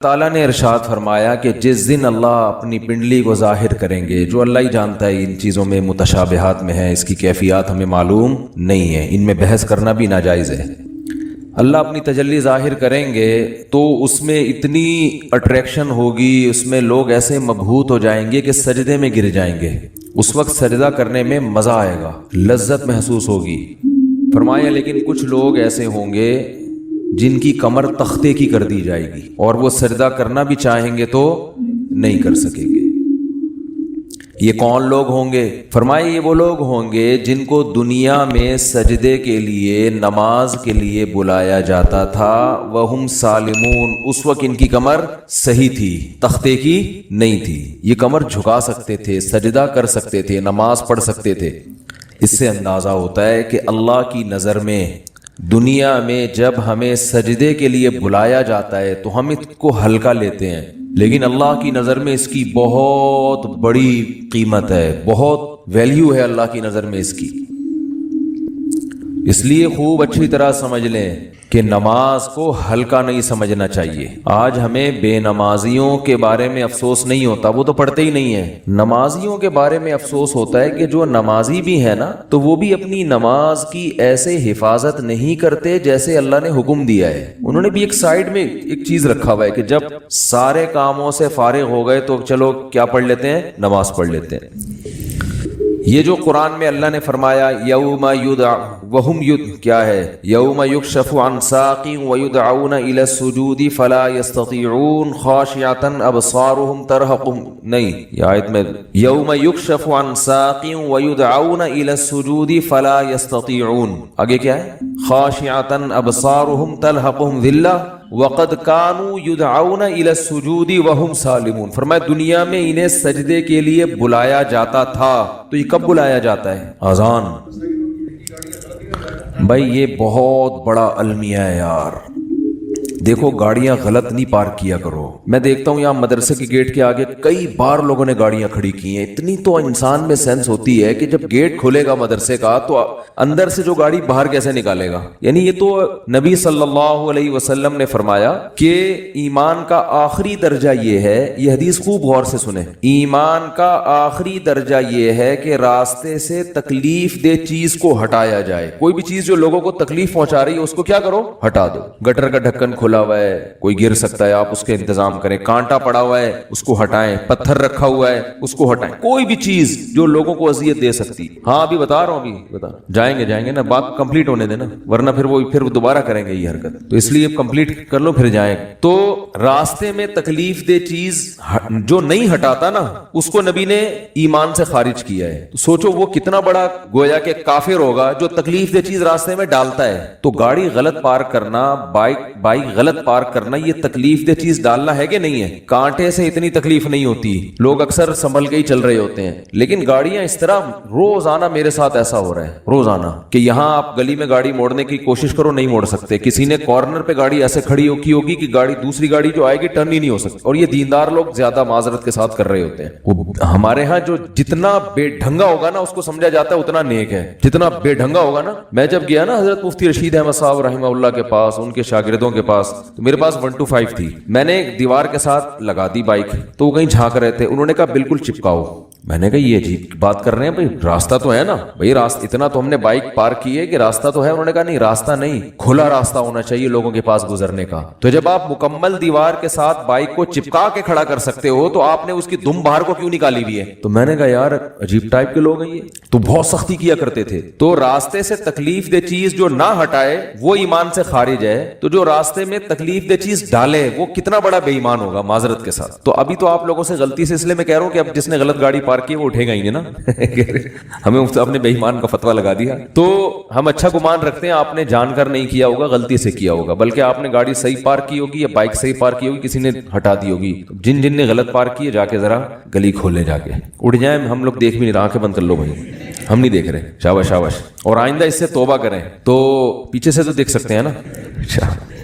تعالیٰ نے ارشاد فرمایا کہ جس دن اللہ اپنی پنڈلی کو ظاہر کریں گے، جو اللہ ہی جانتا ہے ان چیزوں میں متشابہات میں ہے، اس کی کیفیات ہمیں معلوم نہیں ہے، ان میں بحث کرنا بھی ناجائز ہے۔ اللہ اپنی تجلی ظاہر کریں گے تو اس میں اتنی اٹریکشن ہوگی، اس میں لوگ ایسے مبہوت ہو جائیں گے کہ سجدے میں گر جائیں گے۔ اس وقت سجدہ کرنے میں مزہ آئے گا، لذت محسوس ہوگی۔ فرمایا لیکن کچھ لوگ ایسے ہوں گے جن کی کمر تختے کی کر دی جائے گی اور وہ سجدہ کرنا بھی چاہیں گے تو نہیں کر سکیں گے۔ یہ کون لوگ ہوں گے؟ فرمائے یہ وہ لوگ ہوں گے جن کو دنیا میں سجدے کے لیے، نماز کے لیے بلایا جاتا تھا، وہم سالمون، اس وقت ان کی کمر صحیح تھی، تختے کی نہیں تھی، یہ کمر جھکا سکتے تھے، سجدہ کر سکتے تھے، نماز پڑھ سکتے تھے۔ اس سے اندازہ ہوتا ہے کہ اللہ کی نظر میں دنیا میں جب ہمیں سجدے کے لیے بلایا جاتا ہے تو ہم اس کو ہلکا لیتے ہیں، لیکن اللہ کی نظر میں اس کی بہت بڑی قیمت ہے، بہت ویلیو ہے اللہ کی نظر میں اس کی۔ اس لیے خوب اچھی طرح سمجھ لیں کہ نماز کو ہلکا نہیں سمجھنا چاہیے۔ آج ہمیں بے نمازیوں کے بارے میں افسوس نہیں ہوتا، وہ تو پڑھتے ہی نہیں ہیں۔ نمازیوں کے بارے میں افسوس ہوتا ہے کہ جو نمازی بھی ہے نا تو وہ بھی اپنی نماز کی ایسے حفاظت نہیں کرتے جیسے اللہ نے حکم دیا ہے۔ انہوں نے بھی ایک سائیڈ میں ایک چیز رکھا ہوا ہے کہ جب سارے کاموں سے فارغ ہو گئے تو چلو کیا پڑھ لیتے ہیں؟ نماز پڑھ لیتے ہیں۔ یہ جو قرآن میں اللہ نے فرمایا یوم یدع وہم کیا ہے؟ یوم یکشف عن ساق ویدعون الی السجود فلا یستطیعون خاشعۃ ابصارهم ترہقهم، نہیں یہ آیت میں یوم یکشف عن ساق ویدعون الی السجود فلا یستطیعون، آگے کیا ہے؟ خاشعۃ ابصارهم ترہقهم ذلہ وقد كانوا يدعون الى السجود وهم سالمون۔ فرمایا دنیا میں انہیں سجدے کے لیے بلایا جاتا تھا، تو یہ کب بلایا جاتا ہے؟ اذان۔ بھائی یہ بہت بڑا المیہ ہے یار، دیکھو گاڑیاں غلط نہیں پارک کیا کرو۔ میں دیکھتا ہوں یہاں مدرسے کے گیٹ کے آگے کئی بار لوگوں نے گاڑیاں کھڑی کی ہیں۔ اتنی تو انسان میں سینس ہوتی ہے کہ جب گیٹ کھلے گا مدرسے کا تو اندر سے جو گاڑی باہر کیسے نکالے گا؟ یعنی یہ تو نبی صلی اللہ علیہ وسلم نے فرمایا کہ ایمان کا آخری درجہ یہ ہے، یہ حدیث خوب غور سے سنیں، ایمان کا آخری درجہ یہ ہے کہ راستے سے تکلیف دہ چیز کو ہٹایا جائے۔ کوئی بھی چیز جو لوگوں کو تکلیف پہنچا رہی ہے اس کو کیا کرو؟ ہٹا دو۔ گٹر کا ڈھکن کھلا ہوا ہے، کوئی گر سکتا ہے، آپ اس کے انتظام کریں۔ کانٹا پڑا ہوا ہے اس کو ہٹائیں، پتھر رکھا ہوا ہے اس کو ہٹائیں، کوئی بھی چیز جو لوگوں کو اذیت دے سکتی۔ ہاں ابھی بتا رہا ہوں، ابھی بتا جائیں گے نا، بات کمپلیٹ ہونے دینا، ورنہ پھر وہ دوبارہ کریں گے یہ حرکت، تو اس لیے کمپلیٹ کر لو پھر جائیں۔ تو راستے میں تکلیف دہ چیز جو نہیں ہٹاتا نا اس کو نبی نے ایمان سے خارج کیا ہے۔ تو سوچو وہ کتنا بڑا گویا کہ کافر ہوگا جو تکلیف دہ چیز راستے میں ڈالتا ہے۔ تو گاڑی غلط پارک کرنا، بائک غلط پارک کرنا، یہ تکلیف دہ چیز ڈالنا ہے کہ نہیں ہے؟ کانٹے سے اتنی تکلیف نہیں ہوتی، لوگ اکثر سنبھل کے ہی چل رہے ہوتے ہیں، لیکن گاڑیاں اس طرح روزانہ میرے ساتھ ایسا ہو رہا ہے روزانہ کہ یہاں آپ گلی میں گاڑی موڑنے کی کوشش کرو نہیں موڑ سکتے، کسی نے کارنر پہ گاڑی ایسے کھڑی کی ہوگی کہ گاڑی دوسری گاڑی جو آئے گی ٹرن ہی نہیں ہو سکتی، اور یہ دیندار لوگ زیادہ معذرت کے ساتھ کر رہے ہوتے ہیں۔ ہمارے ہاں جو جتنا بے ڈھنگا ہوگا نا اس کو سمجھا جاتا ہے اتنا نیک ہے، جتنا بے ڈھنگا ہوگا نا۔ میں جب گیا نا حضرت مفتی رشید احمد صاحب رحمہ اللہ کے پاس، ان کے شاگردوں کے پاس، تو میرے پاس 125 تھی، میں نے ایک دیوار کے ساتھ لگا دی بائک، تو وہ کہیں جھانک رہے تھے، انہوں نے کہا بالکل چپکاؤ۔ میں نے کہا یہ عجیب بات کر رہے ہیں بھائی، راستہ تو ہے نا بھائی، راستہ اتنا تو ہم نے بائک پارک کی ہے کہ راستہ تو ہے۔ انہوں نے کہا نہیں راستہ نہیں، کھلا راستہ ہونا چاہیے لوگوں کے پاس گزرنے کا۔ تو جب آپ مکمل دیوار کے ساتھ بائک کو چپکا کے کھڑا کر سکتے ہو تو آپ نے اس کی دم باہر کو کیوں نکالی ہوئی ہے؟ تو میں نے کہا یار عجیب ٹائپ کے لوگ ہیں یہ، تو بہت سختی کیا کرتے تھے۔ تو راستے سے تکلیف دہ چیز جو نہ ہٹائے وہ ایمان سے خارج ہے، تو جو راستے میں تکلیف دہ چیز ڈالے وہ کتنا بڑا بے ایمان ہوگا معذرت کے ساتھ۔ تو ابھی تو آپ لوگوں سے غلطی سے اس لیے میں کہہ رہا ہوں کہ اب جس نے غلط گاڑی پارک کی وہ اٹھے گا ہی نا ہمیں اپنے بے ایمان کا فتویٰ لگا دیا۔ تو ہم اچھا گمان رکھتے ہیں آپ نے جان کر نہیں کیا ہوگا، غلطی سے کیا ہوگا، بلکہ آپ نے گاڑی صحیح پارک کی ہوگی یا بائک صحیح پارک کی ہوگی، کسی نے ہٹا دی ہوگی۔ جن نے غلط پارک کی ہے جا کے ذرا گلی کھولے، جا کے اٹھ جائیں، ہم لوگ دیکھ بھی نہیں رہے، آنکھیں بند کر لو بھائی، ہم نہیں دیکھ رہے، شاباش شاباش، اور آئندہ اس سے توبہ کریں۔ تو پیچھے سے تو دیکھ سکتے ہیں نا،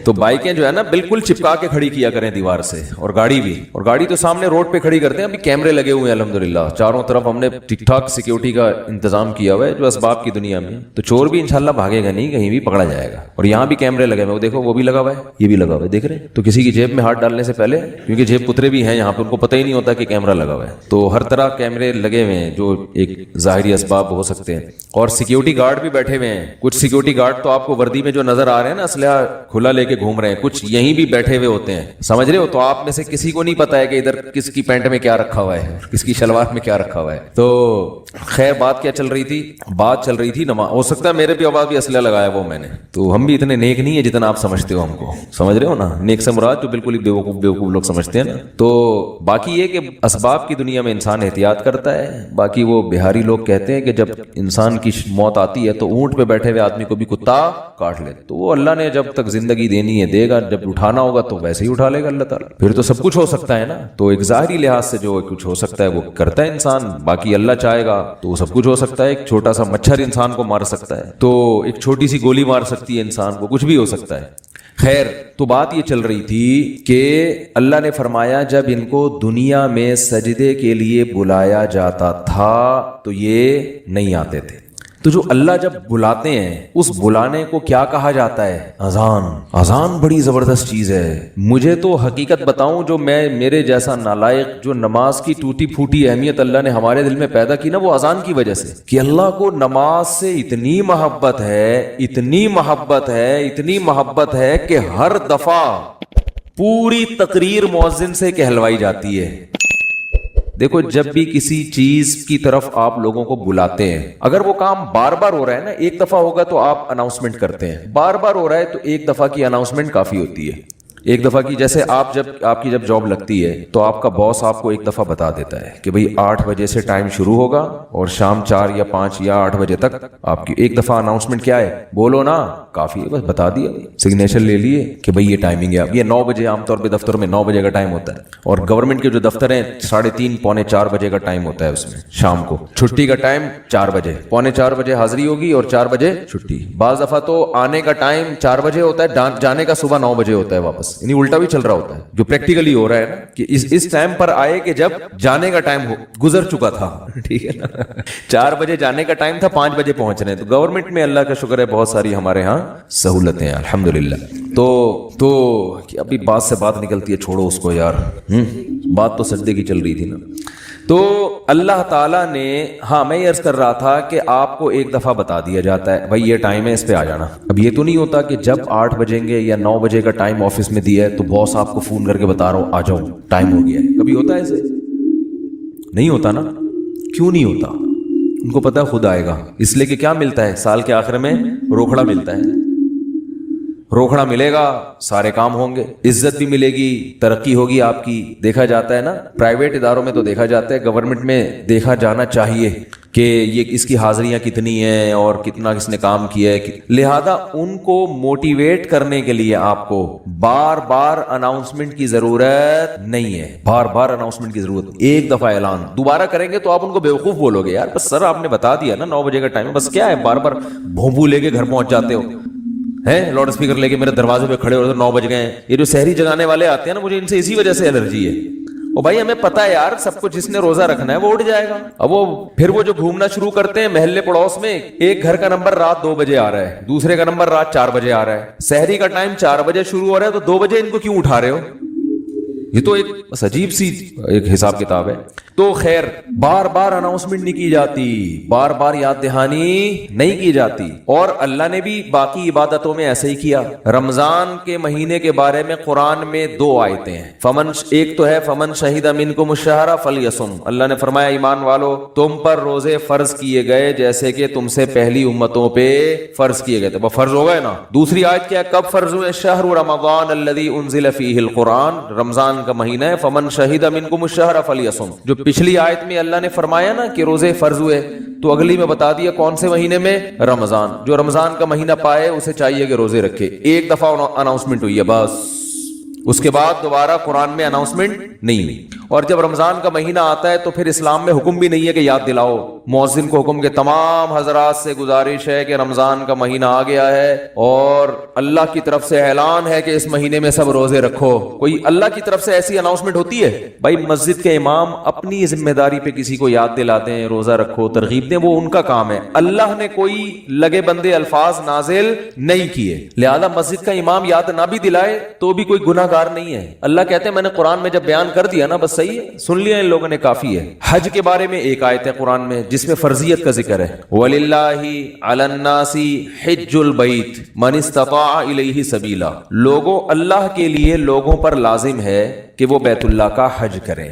तो बाइकें जो है ना बिल्कुल चिपका के खड़ी किया करें दीवार से, और गाड़ी भी, और गाड़ी तो सामने रोड पे खड़ी करते हैं। अभी कैमरे लगे हुए हैं अल्हम्दुलिल्लाह, चारों तरफ हमने ठीक ठाक सिक्योरिटी का इंतजाम किया हुआ है जो असबाब की दुनिया में, तो चोर भी इंशाल्लाह भागेगा नहीं, कहीं भी पकड़ा जाएगा। और यहाँ भी कैमरे लगे हुए, वो देखो वो भी लगा हुआ है, ये भी लगा हुआ है, देख रहे हैं। तो किसी की जेब में हाथ डालने से पहले, क्योंकि जेब कुतरे भी हैं यहाँ पे, उनको पता ही नहीं होता कि कैमरा लगा हुआ है, तो हर तरह कैमरे लगे हुए हैं जो एक ज़ाहिरी असबाब हो सकते हैं। और सिक्योरिटी गार्ड भी बैठे हुए हैं, कुछ सिक्योरिटी गार्ड तो आपको वर्दी में जो नजर आ रहे हैं ना, असलहा खुला लेके घूम रहे हैं, कुछ यहीं भी बैठे हुए होते हैं, समझ रहे हो। तो आप में से किसी को नहीं पता है कि इधर किसकी पैंट में क्या रखा हुआ है, किसकी शलवार में क्या रखा हुआ है। तो खैर बात क्या चल रही थी, बात चल रही थी नमाज। हो सकता है मेरे भी आवाज भी असलहा लगाया वो मैंने, तो हम भी इतने नेक नहीं है जितना आप समझते हो हमको, समझ रहे हो ना। नेक से मुराद जो बिल्कुल ही बेवकूफ बेवकूफ लोग समझते हैं ना। तो बाकी ये कि असबाब की दुनिया में इंसान एहतियात करता है। बाकी वो बिहारी लोग कहते हैं कि जब इंसान की मौत आती है तो ऊंट पे बैठे हुए आदमी को भी कुत्ता काट ले, तो वो अल्लाह ने जब तक जिंदगी देनी है देगा, जब उठाना होगा तो वैसे ही उठा लेगा अल्लाह ताला। फिर तो सब कुछ हो सकता है ना। तो एक ज़ाहिरी लिहाज से जो कुछ हो सकता है वो करता है इंसान, बाकी अल्लाह चाहेगा तो सब कुछ हो सकता है। एक छोटा सा मच्छर इंसान को मार सकता है, तो एक छोटी सी गोली मार सकती है इंसान को, कुछ भी हो सकता है। खैर, तो बात ये चल रही थी कि अल्लाह ने फरमाया जब इनको दुनिया में सजदे के लिए बुलाया जाता था तो ये नहीं आते थे। तो जो अल्लाह जब बुलाते हैं उस बुलाने को क्या कहा जाता है? अजान। अजान बड़ी जबरदस्त चीज है। मुझे तो हकीकत बताऊं, जो मैं मेरे जैसा नालायक जो नमाज की टूटी फूटी अहमियत अल्लाह ने हमारे दिल में पैदा की ना, वो अजान की वजह से, कि अल्लाह को नमाज से इतनी मोहब्बत है, इतनी मोहब्बत है, इतनी मोहब्बत है कि हर दफा पूरी तकरीर मुअज्जिन से कहलवाई जाती है। देखो, जब भी किसी चीज की तरफ आप लोगों को बुलाते हैं, अगर वो काम बार बार हो रहा है ना, एक दफा होगा तो आप अनाउंसमेंट करते हैं, बार बार हो रहा है तो एक दफा की अनाउंसमेंट काफी होती है। एक दफा की, जैसे आपकी जब जॉब लगती है तो आपका बॉस आपको एक दफा बता देता है कि भाई 8 बजे से टाइम शुरू होगा और शाम 4 या 5 या 8 बजे तक आपकी एक दफा अनाउंसमेंट क्या है, बोलो ना, काफी है, बस बता दिया, सिग्नेचर ले लिए कि भाई ये टाइमिंग है। अब ये 9 बजे आमतौर पे दफ्तर में 9 बजे का टाइम होता है, और गवर्नमेंट के जो दफ्तर हैं 3:30 पौने 4 बजे का टाइम होता है उसमें शाम को। छुट्टी का टाइम 4 बजे, पौने 4 बजे हाजिरी होगी और 4 बजे छुट्टी। बाज दफा तो आने का टाइम 4 बजे होता है, जाने का सुबह 9 बजे होता है वापस, यानी उल्टा भी चल रहा होता है, जो प्रैक्टिकली हो रहा है ना, कि इस टाइम पर आए कि जब जाने का टाइम गुजर चुका था, ठीक है ना। 4 बजे जाने का टाइम था, 5 बजे पहुंच रहे हैं। तो गवर्नमेंट में अल्लाह का शुक्र है बहुत सारी हमारे यहाँ सहूलतें हैं अल्हम्दुलिल्लाह। तो अभी बात से बात निकलती है, छोड़ो उसको यार। बात तो सजदे की चल रही थी ना। तो अल्लाह ताला ने, हाँ मैं ये अर्ज कर रहा था कि आपको एक दफा बता दिया जाता है भाई ये टाइम है, इस पे आ जाना। अब ये तो नहीं होता कि जब 8 बजेंगे या 9 बजे का टाइम ऑफिस में दिया है तो बॉस आपको फोन करके बता रहा हूं आ जाओ टाइम हो गया है। कभी होता है ऐसे? नहीं होता ना। क्यों नहीं होता? उनको पता है खुद आएगा, इसलिए कि क्या मिलता है साल के आखिर में? रोकड़ा मिलता है। रोकड़ा मिलेगा, सारे काम होंगे, इज्जत भी मिलेगी, तरक्की होगी आपकी। देखा जाता है ना, प्राइवेट इदारों में तो देखा जाता है, गवर्नमेंट में देखा जाना चाहिए कि ये इसकी हाजिरियां कितनी हैं और कितना किसने काम किया है। लिहाजा उनको मोटिवेट करने के लिए आपको बार बार अनाउंसमेंट की जरूरत नहीं है। बार बार अनाउंसमेंट की जरूरत, एक दफा ऐलान। दोबारा करेंगे तो आप उनको बेवकूफ बोलोगे, यार बस सर आपने बता दिया ना 9 बजे का टाइम है, बस क्या है बार बार भोंपू लेके घर पहुंच जाते हो, है लाउड स्पीकर लेके मेरे दरवाजे पे खड़े हो, तो 9 बज गए। ये जो शहरी जगाने वाले आते हैं ना, मुझे इनसे इसी वजह से एलर्जी है। ओ भाई हमें पता है यार, सबको जिसने रोजा रखना है वो उठ जाएगा। अब वो जो घूमना शुरू करते हैं महल्ले पड़ोस में, एक घर का नंबर रात 2 बजे आ रहा है, दूसरे का नंबर रात 4 बजे आ रहा है, शहरी का टाइम 4 बजे शुरू हो रहा है, तो 2 बजे इनको क्यों उठा रहे हो? ये तो एक बस अजीब सी एक हिसाब किताब है। तो खैर, बार बार अनाउंसमेंट नहीं की जाती, बार बार याद दहानी नहीं की जाती। और अल्लाह ने भी बाकी इबादतों में ऐसे ही किया। रमजान के महीने के बारे में कुरान में 2 आयतें हैं। एक तो है फमन शहीद मिनकुम शहरा फलयसुम। अल्लाह ने फरमाया ईमान वालो, तुम पर रोजे फर्ज किए गए जैसे कि तुमसे पहली उम्मतों पे फर्ज किए गए थे। वो फर्ज हो गए ना। दूसरी आयत क्या, कब फर्ज हुए? शहरु रमजान अल्लज़ी उन्ज़िल फ़ीहिल कुरान, रमजान का महीना है। फमन शहीद मिनकुम शहरा फलयसुम। जो पिछली आयत में अल्लाह ने फरमाया ना कि रोजे फर्ज हुए, तो अगली में बता दिया कौन से महीने में? रमजान। जो रमजान का महीना पाए उसे चाहिए कि रोजे रखे। एक दफा अनाउंसमेंट हुई है बस, उसके बाद दोबारा कुरान में अनाउंसमेंट नहीं हुई। اور جب رمضان کا مہینہ آتا ہے تو پھر اسلام میں حکم بھی نہیں ہے کہ یاد دلاؤ. مؤذن کو حکم کہ تمام حضرات سے گزارش ہے کہ رمضان کا مہینہ آ گیا ہے اور اللہ کی طرف سے اعلان ہے کہ اس مہینے میں سب روزے رکھو. کوئی اللہ کی طرف سے ایسی اناؤنسمنٹ ہوتی ہے؟ بھائی مسجد کے امام اپنی ذمہ داری پہ کسی کو یاد دلاتے ہیں روزہ رکھو ترغیب دیں, وہ ان کا کام ہے. اللہ نے کوئی لگے بندے الفاظ نازل نہیں کیے, لہذا مسجد کا امام یاد نہ بھی دلائے تو بھی کوئی گناہ گار نہیں ہے. اللہ کہتے ہیں میں نے قرآن میں جب بیان کر دیا نا بس صحیح ہے, سن لیا ان لوگوں نے کافی ہے. حج کے بارے میں ایک آیت ہے قرآن میں جس میں فرضیت کا ذکر ہے, وَلِلَّهِ عَلَى النَّاسِ حِجُّ الْبَيْتِ مَنِ اسْتَطَاعَ إِلَيْهِ سَبِيلًا. لوگوں اللہ کے لیے لوگوں پر لازم ہے کہ وہ بیت اللہ کا حج کریں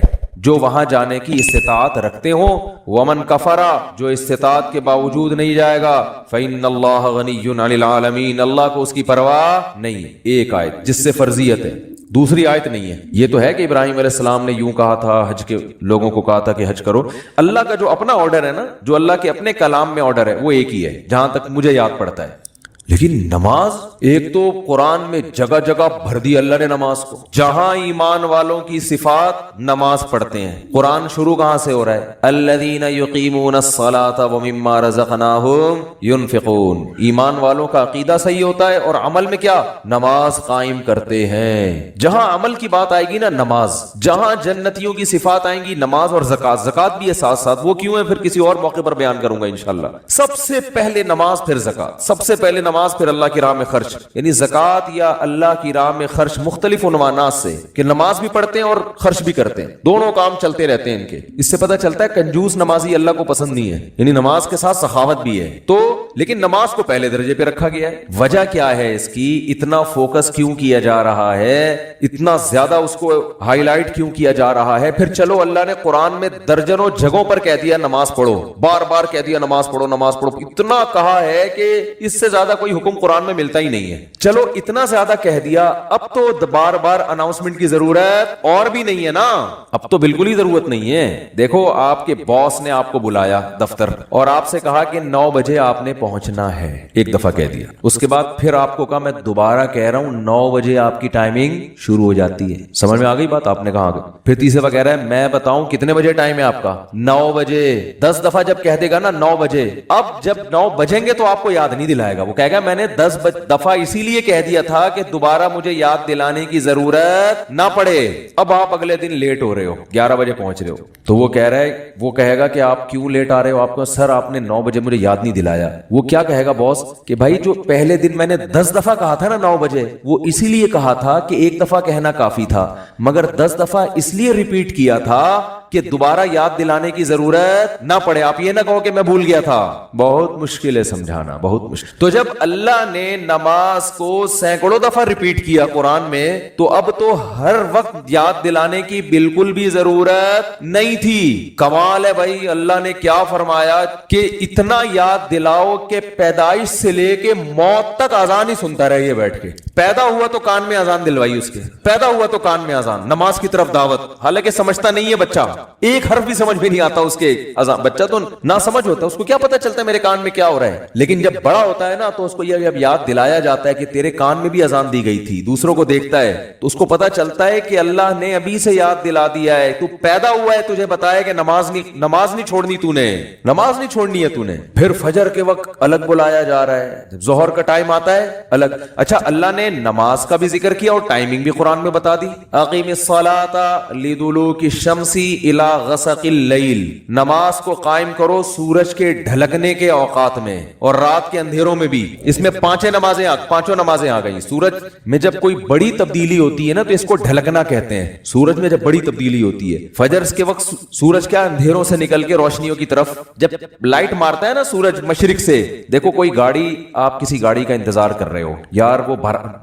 جو وہاں جانے کی استطاعت رکھتے ہوں. ومن کفرا, جو استطاعت کے باوجود نہیں جائے گا, فإن اللہ غنی عن العالمین, اللہ کو اس کی پرواہ نہیں. ایک آیت جس سے فرضیت ہے, دوسری آیت نہیں ہے. یہ تو ہے کہ ابراہیم علیہ السلام نے یوں کہا تھا, حج کے لوگوں کو کہا تھا کہ حج کرو. اللہ کا جو اپنا آرڈر ہے نا, جو اللہ کے اپنے کلام میں آرڈر ہے وہ ایک ہی ہے جہاں تک مجھے یاد پڑتا ہے. لیکن نماز, ایک تو قرآن میں جگہ جگہ بھر دی اللہ نے نماز کو, جہاں ایمان والوں کی صفات نماز پڑھتے ہیں. قرآن شروع کہاں سے ہو رہا ہے؟ الذین یقیمون الصلاۃ ومما رزقناہم ینفقون. ایمان والوں کا عقیدہ صحیح ہوتا ہے اور عمل میں کیا؟ نماز قائم کرتے ہیں. جہاں عمل کی بات آئے گی نا نماز, جہاں جنتیوں کی صفات آئیں گی نماز اور زکات. زکات بھی ہے ساتھ ساتھ, وہ کیوں ہے پھر کسی اور موقع پر بیان کروں گا انشاءاللہ. سب سے پہلے نماز پھر زکات, سب سے پہلے نماز پھر اللہ کی راہ میں خرچ. یعنی زکات یا اللہ کی راہ میں خرچ مختلف عنوانات سے کہ نماز بھی پڑھتے ہیں اور خرچ بھی کرتے ہیں, دونوں کام چلتے رہتے ہیں ان کے. اس سے پتہ چلتا ہے کنجوس نمازی اللہ کو پسند نہیں ہے, یعنی نماز کے ساتھ سخاوت بھی ہے. تو لیکن نماز کو پہلے درجے پہ رکھا گیا ہے. وجہ کیا ہے اس کی؟ اتنا فوکس کیوں کیا جا رہا ہے, اتنا زیادہ اس کو ہائی لائٹ کیوں کیا جا رہا ہے؟ پھر چلو اللہ نے قرآن میں درجنوں جگہوں پر کہہ دیا نماز پڑھو, بار بار کہہ دیا نماز پڑھو نماز پڑھو, اتنا کہا ہے کہ اس سے زیادہ کوئی حکم قرآن میں ملتا ہی نہیں ہے. چلو اتنا زیادہ کہہ دیا, اب تو بار بار اناؤنسمنٹ کی ضرورت اور بھی نہیں ہے نا, اب تو بالکل ہی ضرورت نہیں ہے. دیکھو آپ کے باس نے آپ کو بلایا دفتر اور آپ سے کہا کہ 9 بجے آپ نے پہنچنا ہے, ایک دفعہ کہہ دیا. اس کے بعد پھر آپ کو کہا میں دوبارہ کہہ رہا ہوں 9 بجے آپ کی ٹائمنگ شروع ہو جاتی ہے. سمجھ میں آ گئی بات؟ آپ نے کہا. پھر تیسرے دفعہ کہہ رہا ہے میں بتاؤں کتنے بجے ٹائم ہے آپ کا؟ 9 بجے. 10 دفعہ جب کہہ دے گا نا 9 بجے, اب جب 9 بجیں گے تو آپ کو یاد نہیں دلائے گا, وہ کہے گا میں نے 10 دفعہ اسی لیے کہہ دیا تھا کہ دوبارہ مجھے یاد دلانے کی ضرورت نہ پڑے. اب آپ اگلے دن لیٹ ہو رہے ہو, 11 بجے پہنچ رہے ہو, تو وہ کہہ رہا ہے, وہ کہے گا کہ آپ کیوں لیٹ آ رہے ہو؟ آپ کو سر آپ نے 9 بجے مجھے یاد نہیں دلایا. وہ کیا کہے گا باس کہ بھائی جو پہلے دن میں نے 10 دفعہ کہا تھا نا 9 بجے, وہ اسی لیے کہا تھا کہ ایک دفعہ کہنا کافی تھا, مگر 10 دفعہ اس لیے ریپیٹ کیا تھا کہ دوبارہ یاد دلانے کی ضرورت نہ پڑے. آپ یہ نہ کہو کہ میں بھول گیا تھا. بہت مشکل ہے سمجھانا, بہت مشکل. تو جب اللہ نے نماز کو سینکڑوں دفعہ ریپیٹ کیا قرآن میں, تو اب تو ہر وقت یاد دلانے کی بالکل بھی ضرورت نہیں تھی. کمال ہے بھائی, اللہ نے کیا فرمایا کہ اتنا یاد دلاؤ کہ پیدائش سے لے کے موت تک اذان ہی سنتا رہے بیٹھ کے. پیدا ہوا تو کان میں اذان دلوائی اس کے, پیدا ہوا تو کان میں اذان, نماز کی طرف دعوت. حالانکہ سمجھتا نہیں ہے بچہ, ایک حرف بھی سمجھ میں نہیں آتا اس کے اذان. بچہ تو نہ سمجھ ہوتا, اس کو کیا پتا چلتا ہے میرے کان میں کیا ہو رہا ہے. لیکن جب بڑا ہوتا ہے نا تو اس کو یہ جب یاد دلایا جاتا ہے کہ تیرے کان میں بھی اذان دی گئی تھی, دوسروں کو دیکھتا ہے تو اس کو پتا چلتا ہے کہ اللہ نے ابھی سے یاد دلا دیا ہے. تو پیدا ہوا ہے, تجھے بتایا کہ نماز نہیں چھوڑنی, تو نے نماز نہیں چھوڑنی ہے تو نے. پھر فجر کے وقت الگ بلایا جا رہا ہے, جب ظہر کا ٹائم آتا ہے الگ. اچھا اللہ نے نماز کا بھی ذکر کیا اور ٹائمنگ بھی قرآن میں بتا دی. اقیم الصلاۃ لدلوک الشمس الی غسق اللیل, نماز کو قائم کرو سورج کے ڈھلکنے کے اوقات میں اور رات کے اندھیروں میں بھی. اس میں پانچوں نمازیں آ گئی. سورج میں جب کوئی بڑی تبدیلی ہوتی ہے نا تو اس کو ڈھلکنا کہتے ہیں. سورج میں جب بڑی تبدیلی ہوتی ہے, فجر کے وقت سورج کیا اندھیروں سے نکل کے روشنیوں کی طرف جب لائٹ مارتا ہے نا سورج مشرق سے. دیکھو کوئی گاڑی, آپ کسی گاڑی کا انتظار کر رہے ہو یار, وہ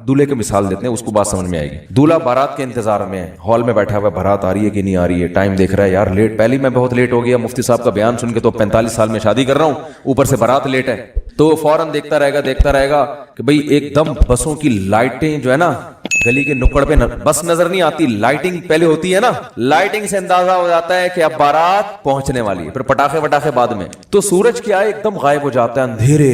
دولہے کی مثال دیتے ہیں, اس کو بات سمجھ میں آئے گی. دولہا بارات کے انتظار میں ہال میں بیٹھا ہوا, بارات آ رہی ہے کہ نہیں آ رہی ہے, ٹائم دیکھ رہا ہے یار لیٹ, پہلی میں بہت لیٹ ہو گیا, مفتی صاحب کا بیان سن کے تو 45 سال میں شادی کر رہا ہوں, اوپر سے بارات لیٹ ہے. تو فوراً دیکھتا رہے گا کہ کہ भाई एकदम बसों की लाइटें जो है ना गली के नुक्कड़ पे बस नजर नहीं आती, लाइटिंग पहले होती है ना, लाइटिंग से अंदाजा हो जाता है कि अब बारात पहुंचने वाली है, फिर पटाखे वटाखे बाद में। तो सूरज क्या है एकदम गायब हो जाता है,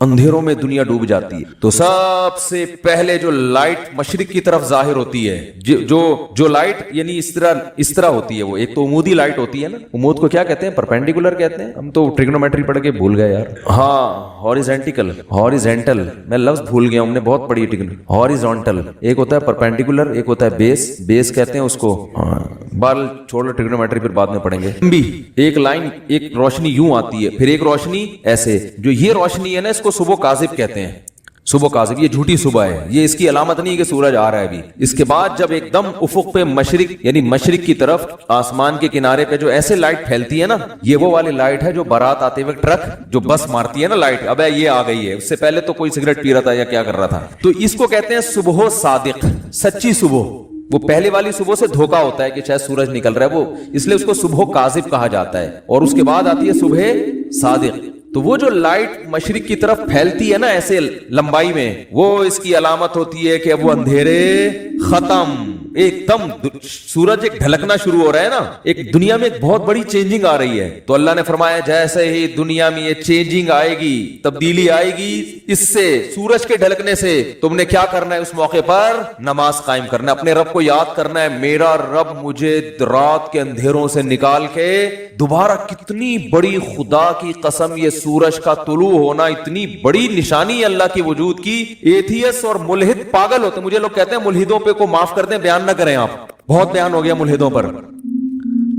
अंधेरों में दुनिया डूब जाती है। तो सबसे पहले जो लाइट मशरिक की तरफ जाहिर होती है, जो लाइट यानी इस तरह होती है, वो एक तो उमूदी लाइट होती है ना, उमूद को क्या कहते हैं, परपेंडिकुलर कहते हैं, हम तो ट्रिग्नोमेट्री पढ़ के भूल गए यार। हाँ हॉरिजेंटल, मैं लफ्ज भूल गया, हमने बहुत पढ़ी हॉरिजॉन्टल, एक होता है परपेंडिकुलर, एक होता है बेस कहते हैं उसको। बाल छोड़ो, ट्रिग्नोमेट्री फिर बाद में पढ़ेंगे। एक लाइन, एक रोशनी यूं आती है, फिर एक रोशनी ऐसे, जो ये रोशनी है ना इसको सुबह काजिब कहते हैं, सुबह काजिब, ये झूठी सुबह है, ये इसकी अलामत नहीं है कि सूरज आ रहा है अभी। इसके बाद जब एकदम उफुक पे मशरिक यानी मशरिक की तरफ आसमान के किनारे पे जो ऐसे लाइट फैलती है ना, ये वो वाली लाइट है जो बारात आते हुए ट्रक जो बस मारती है ना लाइट, अब ये आ गई है, उससे पहले तो कोई सिगरेट पी रहा था या क्या कर रहा था। तो इसको कहते हैं सुबह सादिक, सच्ची सुबह। वो पहले वाली सुबह से धोखा होता है कि शायद सूरज निकल रहा है, वो इसलिए उसको सुबह काजिब कहा जाता है। और उसके बाद आती है सुबह सादिक। तो वो जो लाइट मशरिक की तरफ फैलती है ना ऐसे लंबाई में, वो इसकी अलामत होती है कि अब वो अंधेरे खत्म, एकदम सूरज एक ढलकना शुरू हो रहा है ना, एक दुनिया में एक बहुत बड़ी चेंजिंग आ रही है। तो अल्लाह ने फरमाया जैसे ही दुनिया में ये चेंजिंग आएगी, तब्दीली आएगी, इससे सूरज के ढलकने से तुमने क्या करना है, उस मौके पर नमाज कायम करना है, अपने रब को याद करना है, मेरा रब मुझे रात के अंधेरों से निकाल के दोबारा, कितनी बड़ी खुदा की कसम, ये सूरज का तुलू होना इतनी बड़ी निशानी है अल्लाह की वजूद की। एथियस और मुल्हिद पागल होते, मुझे लोग कहते हैं मुल्हिदों पे को माफ कर दें, बयान ना करें आप, बहुत बयान हो गया मुल्हिदों पर,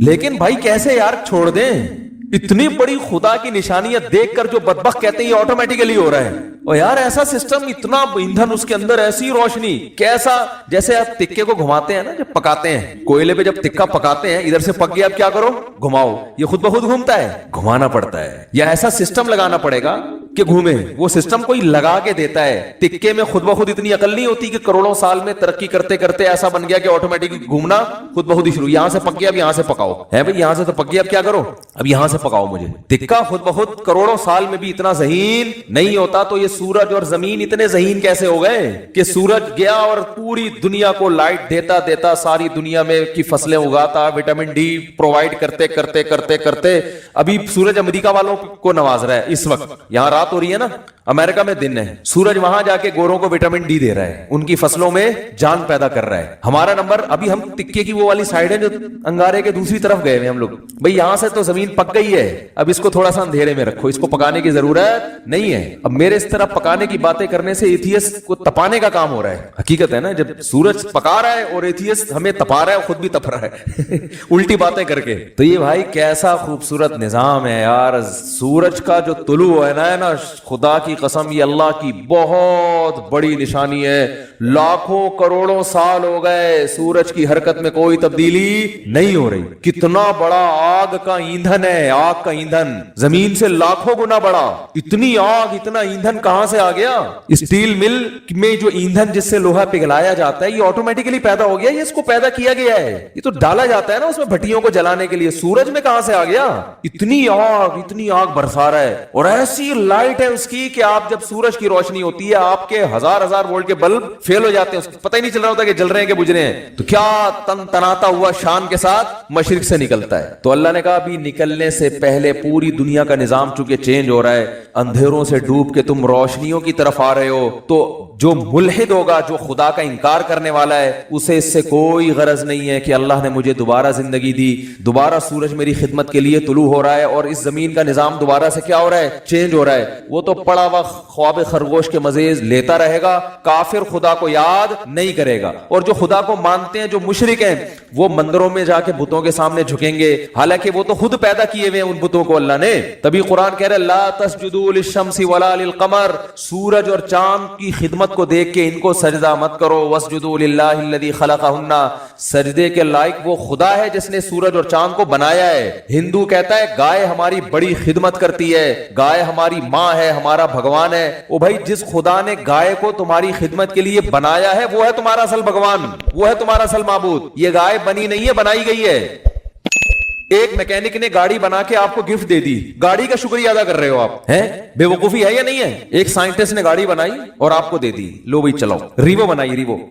लेकिन भाई कैसे यार छोड़ दें, इतनी बड़ी खुदा की निशानियां देखकर जो बदबख्त कहते हैं ये ऑटोमेटिकली हो रहा है। और यार ऐसा सिस्टम, इतना ईंधन उसके अंदर, ऐसी रोशनी, कैसा, जैसे आप तिक्के को घुमाते हैं ना जब पकाते हैं, कोयले पे जब तिक्का पकाते हैं, इधर से पक गया, आप क्या करो, घुमाओ, ये खुद ब खुद घूमता है, घुमाना पड़ता है, या ऐसा सिस्टम लगाना पड़ेगा कि घूमे। वो सिस्टम कोई लगा के देता है, तिक्के में खुद ब खुद इतनी अकल नहीं होती कि करोड़ों साल में तरक्की करते करते ऐसा बन गया कि ऑटोमेटिक घूमना खुद ब खुद ही शुरू, यहां से पक गया अब यहां से पकाओ, है भाई यहां से तो पक गया अब क्या करो, अब यहां से पकाओ मुझे। तिक्का खुद ब खुद करोड़ों साल में भी इतना ज़हीन नहीं होता, तो ये सूरज और जमीन इतने ज़हीन कैसे हो गए कि सूरज गया और पूरी दुनिया को लाइट देता देता सारी दुनिया में की फसलें उगाता, विटामिन डी प्रोवाइड करते करते करते करते अभी सूरज अमेरिका वालों को नवाज रहा है। इस वक्त यहां रात हो रही है ना, अमेरिका में दिन है, सूरज वहां जाके गोरों को विटामिन डी दे रहा है, उनकी फसलों में जान पैदा कर रहा है। हमारा नंबर, अभी हम तिक्के की वो वाली साइड है जो अंगारे के दूसरी तरफ गए हैं हम लोग, भाई यहां से तो जमीन पक गई है, अब इसको थोड़ा सा अंधेरे में रखो, इसको पकाने की जरूरत नहीं है। अब मेरे इस तरह पकाने की बातें करने से एथियस को तपाने का काम हो रहा है। हकीकत है ना, जब सूरज पका रहा है और एथियस हमें तपा रहा है, खुद भी तप रहा है उल्टी बातें करके। तो ये भाई कैसा खूबसूरत निजाम है यार, सूरज का जो तुलू है ना, खुदा की कसम ये अल्लाह की बहुत बड़ी निशानी है। लाखों करोड़ों साल हो गए सूरज की हरकत में कोई तब्दीली नहीं हो रही। कितना बड़ा आग का ईंधन है, आग का ईंधन जमीन से लाखों गुना बड़ा। इतनी आग, इतना ईंधन कहां से आ गया? स्टील मिल में जो ईंधन जिससे लोहा पिघलाया जाता है ये ऑटोमेटिकली पैदा हो गया, ये इसको पैदा किया गया है, ये तो डाला जाता है ना उसमें भट्टियों को जलाने के लिए। सूरज में कहां से आ गया? इतनी आग बरसा रहा है और ऐसी लाइट है उसकी कि आप जब सूरज की रोशनी होती है आपके हजार वोल्ट के बल्ब फेल हो जाते हैं, पता ही नहीं चल रहा होता कि जल रहे हैं कि बुझ रहे हैं। तो क्या तनाता हुआ शान के साथ मशरिक से निकलता है। तो अल्लाह ने कहा अभी निकलने से पहले पूरी दुनिया का निजाम चूंकि चेंज हो रहा है, अंधेरों से डूब के तुम रोशनियों की तरफ आ रहे हो, तो जो मुल्हिद होगा, जो खुदा का इनकार करने वाला है, उसे इससे कोई गरज नहीं है कि अल्लाह ने मुझे दोबारा जिंदगी दी, दोबारा सूरज मेरी खिदमत के लिए तुलू हो रहा है और इस जमीन का निजाम दोबारा से क्या हो रहा है, चेंज हो रहा है। वो तो पड़ा हुआ ख्वाब खरगोश के मजे लेता रहेगा, काफिर खुदा को याद नहीं करेगा। और जो खुदा को मानते हैं, जो मुशरिक हैं, वो मंदिरों में जाके बुतों के सामने झुकेंगे, हालांकि वो तो खुद पैदा किए हुए हैं उन बुतों को अल्लाह ने। तभी कुरान कह रहा है ला तस्जुदू लिश्शम्सी वला लिलकमर, सूरज और चांद की खिदमत को देख के इनको सजदा मत करो। वस्जुदू लिल्लाहिल्लज़ी खलक़हुन्ना, सजदे के लायक वो खुदा है जिसने सूरज और चांद को बनाया है। हिंदू कहता है गाय हमारी बड़ी खिदमत करती है, गाय हमारी माँ है, हमारा भगवान है। ओ भाई, जिस खुदा ने गाय को तुम्हारी खिदमत के लिए बनाया है वो है तुम्हारा असल भगवान, वो है तुम्हारा असल माबूद। ये गाय बनी नहीं है, बनाई गई है। ایک मैकेनिक ने गाड़ी बना के आपको गिफ्ट दे दी, गाड़ी का शुक्रिया अदा कर रहे हो आप, हैं? बेवकूफी है या नहीं है? एक साइंटिस्ट ने गाड़ी बनाई और आपको दे दी, लो भाई चलाओ। रीवो बनाई,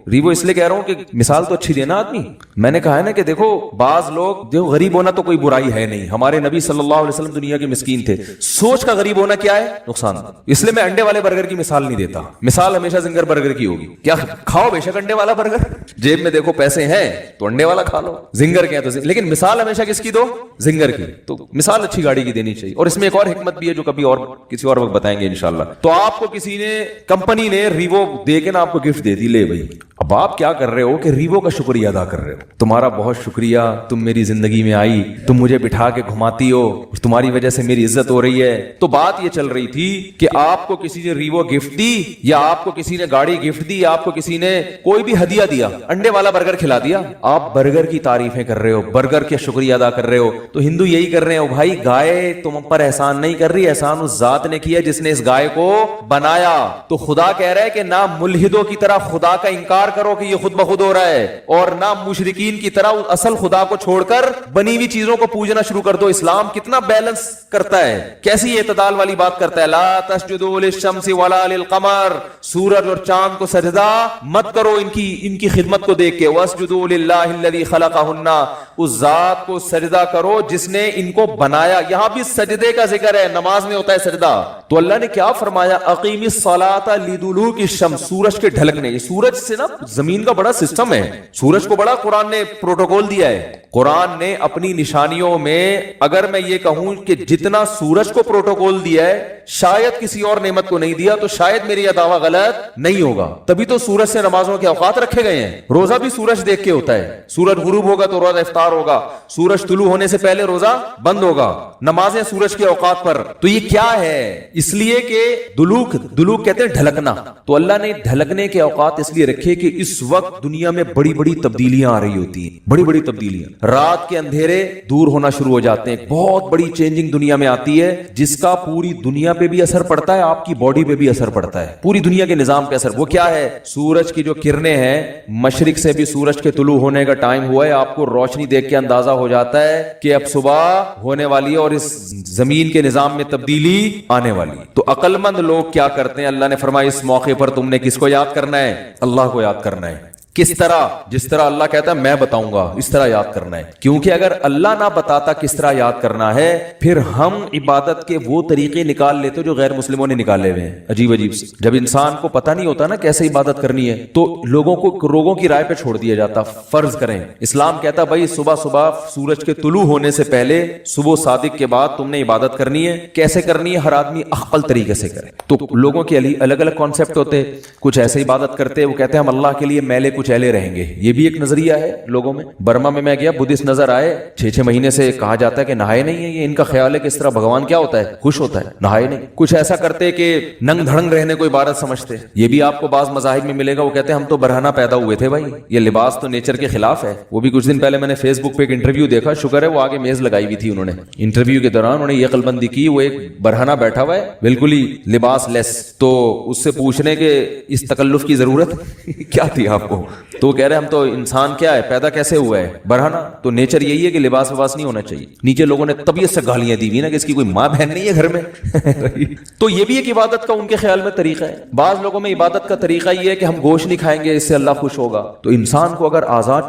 रीवो इसलिए कह रहा हूं कि मिसाल तो अच्छी देना आदमी। मैंने कहा है ना कि देखो बाज लोग, देखो गरीब होना तो कोई बुराई है नहीं, हमारे नबी सल्लल्लाहु अलैहि वसल्लम दुनिया के मिस्कीन थे। सोच का गरीब होना क्या है? नुकसान। इसलिए मैं अंडे वाले बर्गर की मिसाल नहीं देता, मिसाल हमेशा जिंगर बर्गर की होगी। क्या खाओ बेशक अंडे वाला बर्गर, जेब में देखो पैसे हैं तो अंडे वाला खा लो, जिंगर क्या तो लेकिन मिसाल हमेशा किसकी दो? जिंगर की। तो मिसाल अच्छी गाड़ी की देनी चाहिए। और इसमें एक और हिकमत भी है जो कभी और किसी और वक्त बताएंगे इंशाल्लाह। तो आपको किसी ने, कंपनी ने रीवो दे के ना आपको गिफ्ट दे दी, ले भाई। अब आप क्या कर रहे हो कि रीवो का शुक्रिया अदा कर रहे हो, तुम्हारा बहुत शुक्रिया, तुम मेरी जिंदगी में आई, तुम मुझे बिठा के घुमाती हो, तुम्हारी वजह से मेरी इज्जत हो रही है। तो बात ये चल रही थी कि आपको किसी ने रीवो गिफ्ट दी, या आपको किसी ने गाड़ी गिफ्ट दी, आपको किसी ने कोई भी हदिया दिया, अंडे वाला बर्गर खिला दिया, आप बर्गर की तारीफें कर रहे हो, बर्गर के शुक्रिया अदा कर रहे हो। तो हिंदू यही कर रहे हो, भाई गाय तुम पर एहसान नहीं कर रही, एहसान उस जात ने किया जिसने इस गाय को बनाया। तो खुदा कह रहा है कि ना मुल्हिदों की तरह खुदा का इंकार करो कि ये खुद ब खुद हो रहा है, और ना मुशरिकीन की तरह असल खुदा को छोड़कर बनी हुई चीजों को पूजना शुरू कर दो। इस्लाम कितना बैलेंस करता है, कैसी इत्तदाल वाली बात करता है। ला तस्जुदू लिश्शम्सि वला लिलकमर, सूरज और चांद को सजदा मत करो इनकी खिदमत को देख के। वस्जुदू लिल्लाहिल्लज़ी खलक़हुन्ना, उस जात को सजदा करो जिसने इनको बनाया। यहां भी सजदे का जिक्र है, नमाज में होता है सजदा। तो अल्लाह ने क्या फरमाया? अकीमिस सलाता लिदुलूकी शम्स, सूरज के ढलकने। ये सूरज से ना जमीन का बड़ा सिस्टम है, सूरज को बड़ा कुरान ने प्रोटोकॉल दिया है। कुरान ने अपनी निशानियों में, अगर मैं ये कहूं कि जितना सूरज को प्रोटोकॉल दिया है शायद किसी और नेमत को नहीं दिया, तो शायद मेरी यह दावा गलत नहीं होगा। तभी तो सूरज से नमाजों के औकात रखे गए हैं। रोजा भी सूरज देख के होता है, सूरज गुरूब होगा तो रोजा इफ्तार होगा, सूरज तुलू होने से पहले रोजा बंद होगा, नमाजें सूरज के औकात पर। तो ये क्या है? इसलिए कि दुलूक कहते हैं ढलकना। तो अल्लाह ने ढलकने के औकात इसलिए रखे कि इस वक्त दुनिया में बड़ी बड़ी तब्दीलियां आ रही होती हैं, बड़ी बड़ी तब्दीलियां। रात के अंधेरे दूर होना शुरू हो जाते हैं, बहुत बड़ी चेंजिंग दुनिया में आती है, जिसका पूरी दुनिया पे भी असर पड़ता है, आपकी बॉडी पे भी असर पड़ता है, पूरी दुनिया के निजाम पे असर। वो क्या है? सूरज की जो किरणें हैं, मशरिक से भी सूरज के तुलू होने का टाइम हुआ है, आपको रोशनी देख के अंदाजा हो जाता है कि अब सुबह होने वाली है और इस जमीन के निजाम में तब्दीली आने वाली। तो अक्लमंद लोग क्या करते हैं? अल्लाह ने फरमाया इस मौके पर तुमने किसको याद करना है? अल्लाह को याद करना है। किस तरह? जिस तरह अल्लाह कहता है मैं बताऊंगा, इस तरह याद करना है। क्योंकि अगर अल्लाह ना बताता किस तरह याद करना है, फिर हम इबादत के वो तरीके निकाल लेते जो गैर मुस्लिमों ने निकाले हुए हैं, अजीब अजीब से। जब इंसान को पता नहीं होता ना कैसे इबादत करनी है, तो लोगों की राय पे छोड़ दिया जाता। फर्ज करें, इस्लाम कहता भाई सुबह सुबह सूरज के तुलू होने से पहले, सुबह सादिक के बाद तुमने इबादत करनी है। कैसे करनी है? हर आदमी अक्ल तरीके से करे। तो लोगों के अलग अलग कॉन्सेप्ट होते, कुछ ऐसे इबादत करते, वो कहते हैं हम अल्लाह के लिए मैले चैले रहेंगे। ये भी एक नजरिया है लोगों में। बर्मा में मैं गया, बुद्धिस्ट नजर आए, 6-6 महीने से कहा जाता है कि नहाए नहीं है। ये इनका ख्याल है कि इस तरह भगवान क्या होता है? खुश होता है, नहाए नहीं। कुछ ऐसा करते कि नंग धड़ंग रहने को इबादत समझते। ये भी आपको बाज मज़ाहिब में मिलेगा, वो कहते हैं हम तो बरहना पैदा हुए थे भाई, ये लिबास तो नेचर के खिलाफ है। वो भी कुछ दिन पहले मैंने फेसबुक पे एक इंटरव्यू देखा, शुक्र है वो आगे मेज लगाई हुई थी उन्होंने। इंटरव्यू के दौरान उन्होंने ये कलबंदी की, वो एक बरहना बैठा हुआ है बिल्कुल ही लिबास लेस। तो उससे पूछने के इस तकल्लुफ की जरूरत क्या थी आपको? तो कह रहे हम तो इंसान क्या है, पैदा कैसे हुआ है? बरहना। तो नेचर यही है कि लिबास वबास नहीं होना चाहिए। नीचे लोगों ने तबीयत से गालियां दी हुई ना कि इसकी कोई माँ बहन नहीं है घर में। तो ये भी एक इबादत का उनके ख्याल में तरीका है। बाज लोगों में इबादत का तरीका ये है कि हम गोश्त नहीं खाएंगे, इससे अल्लाह खुश होगा। तो इंसान को अगर आजाद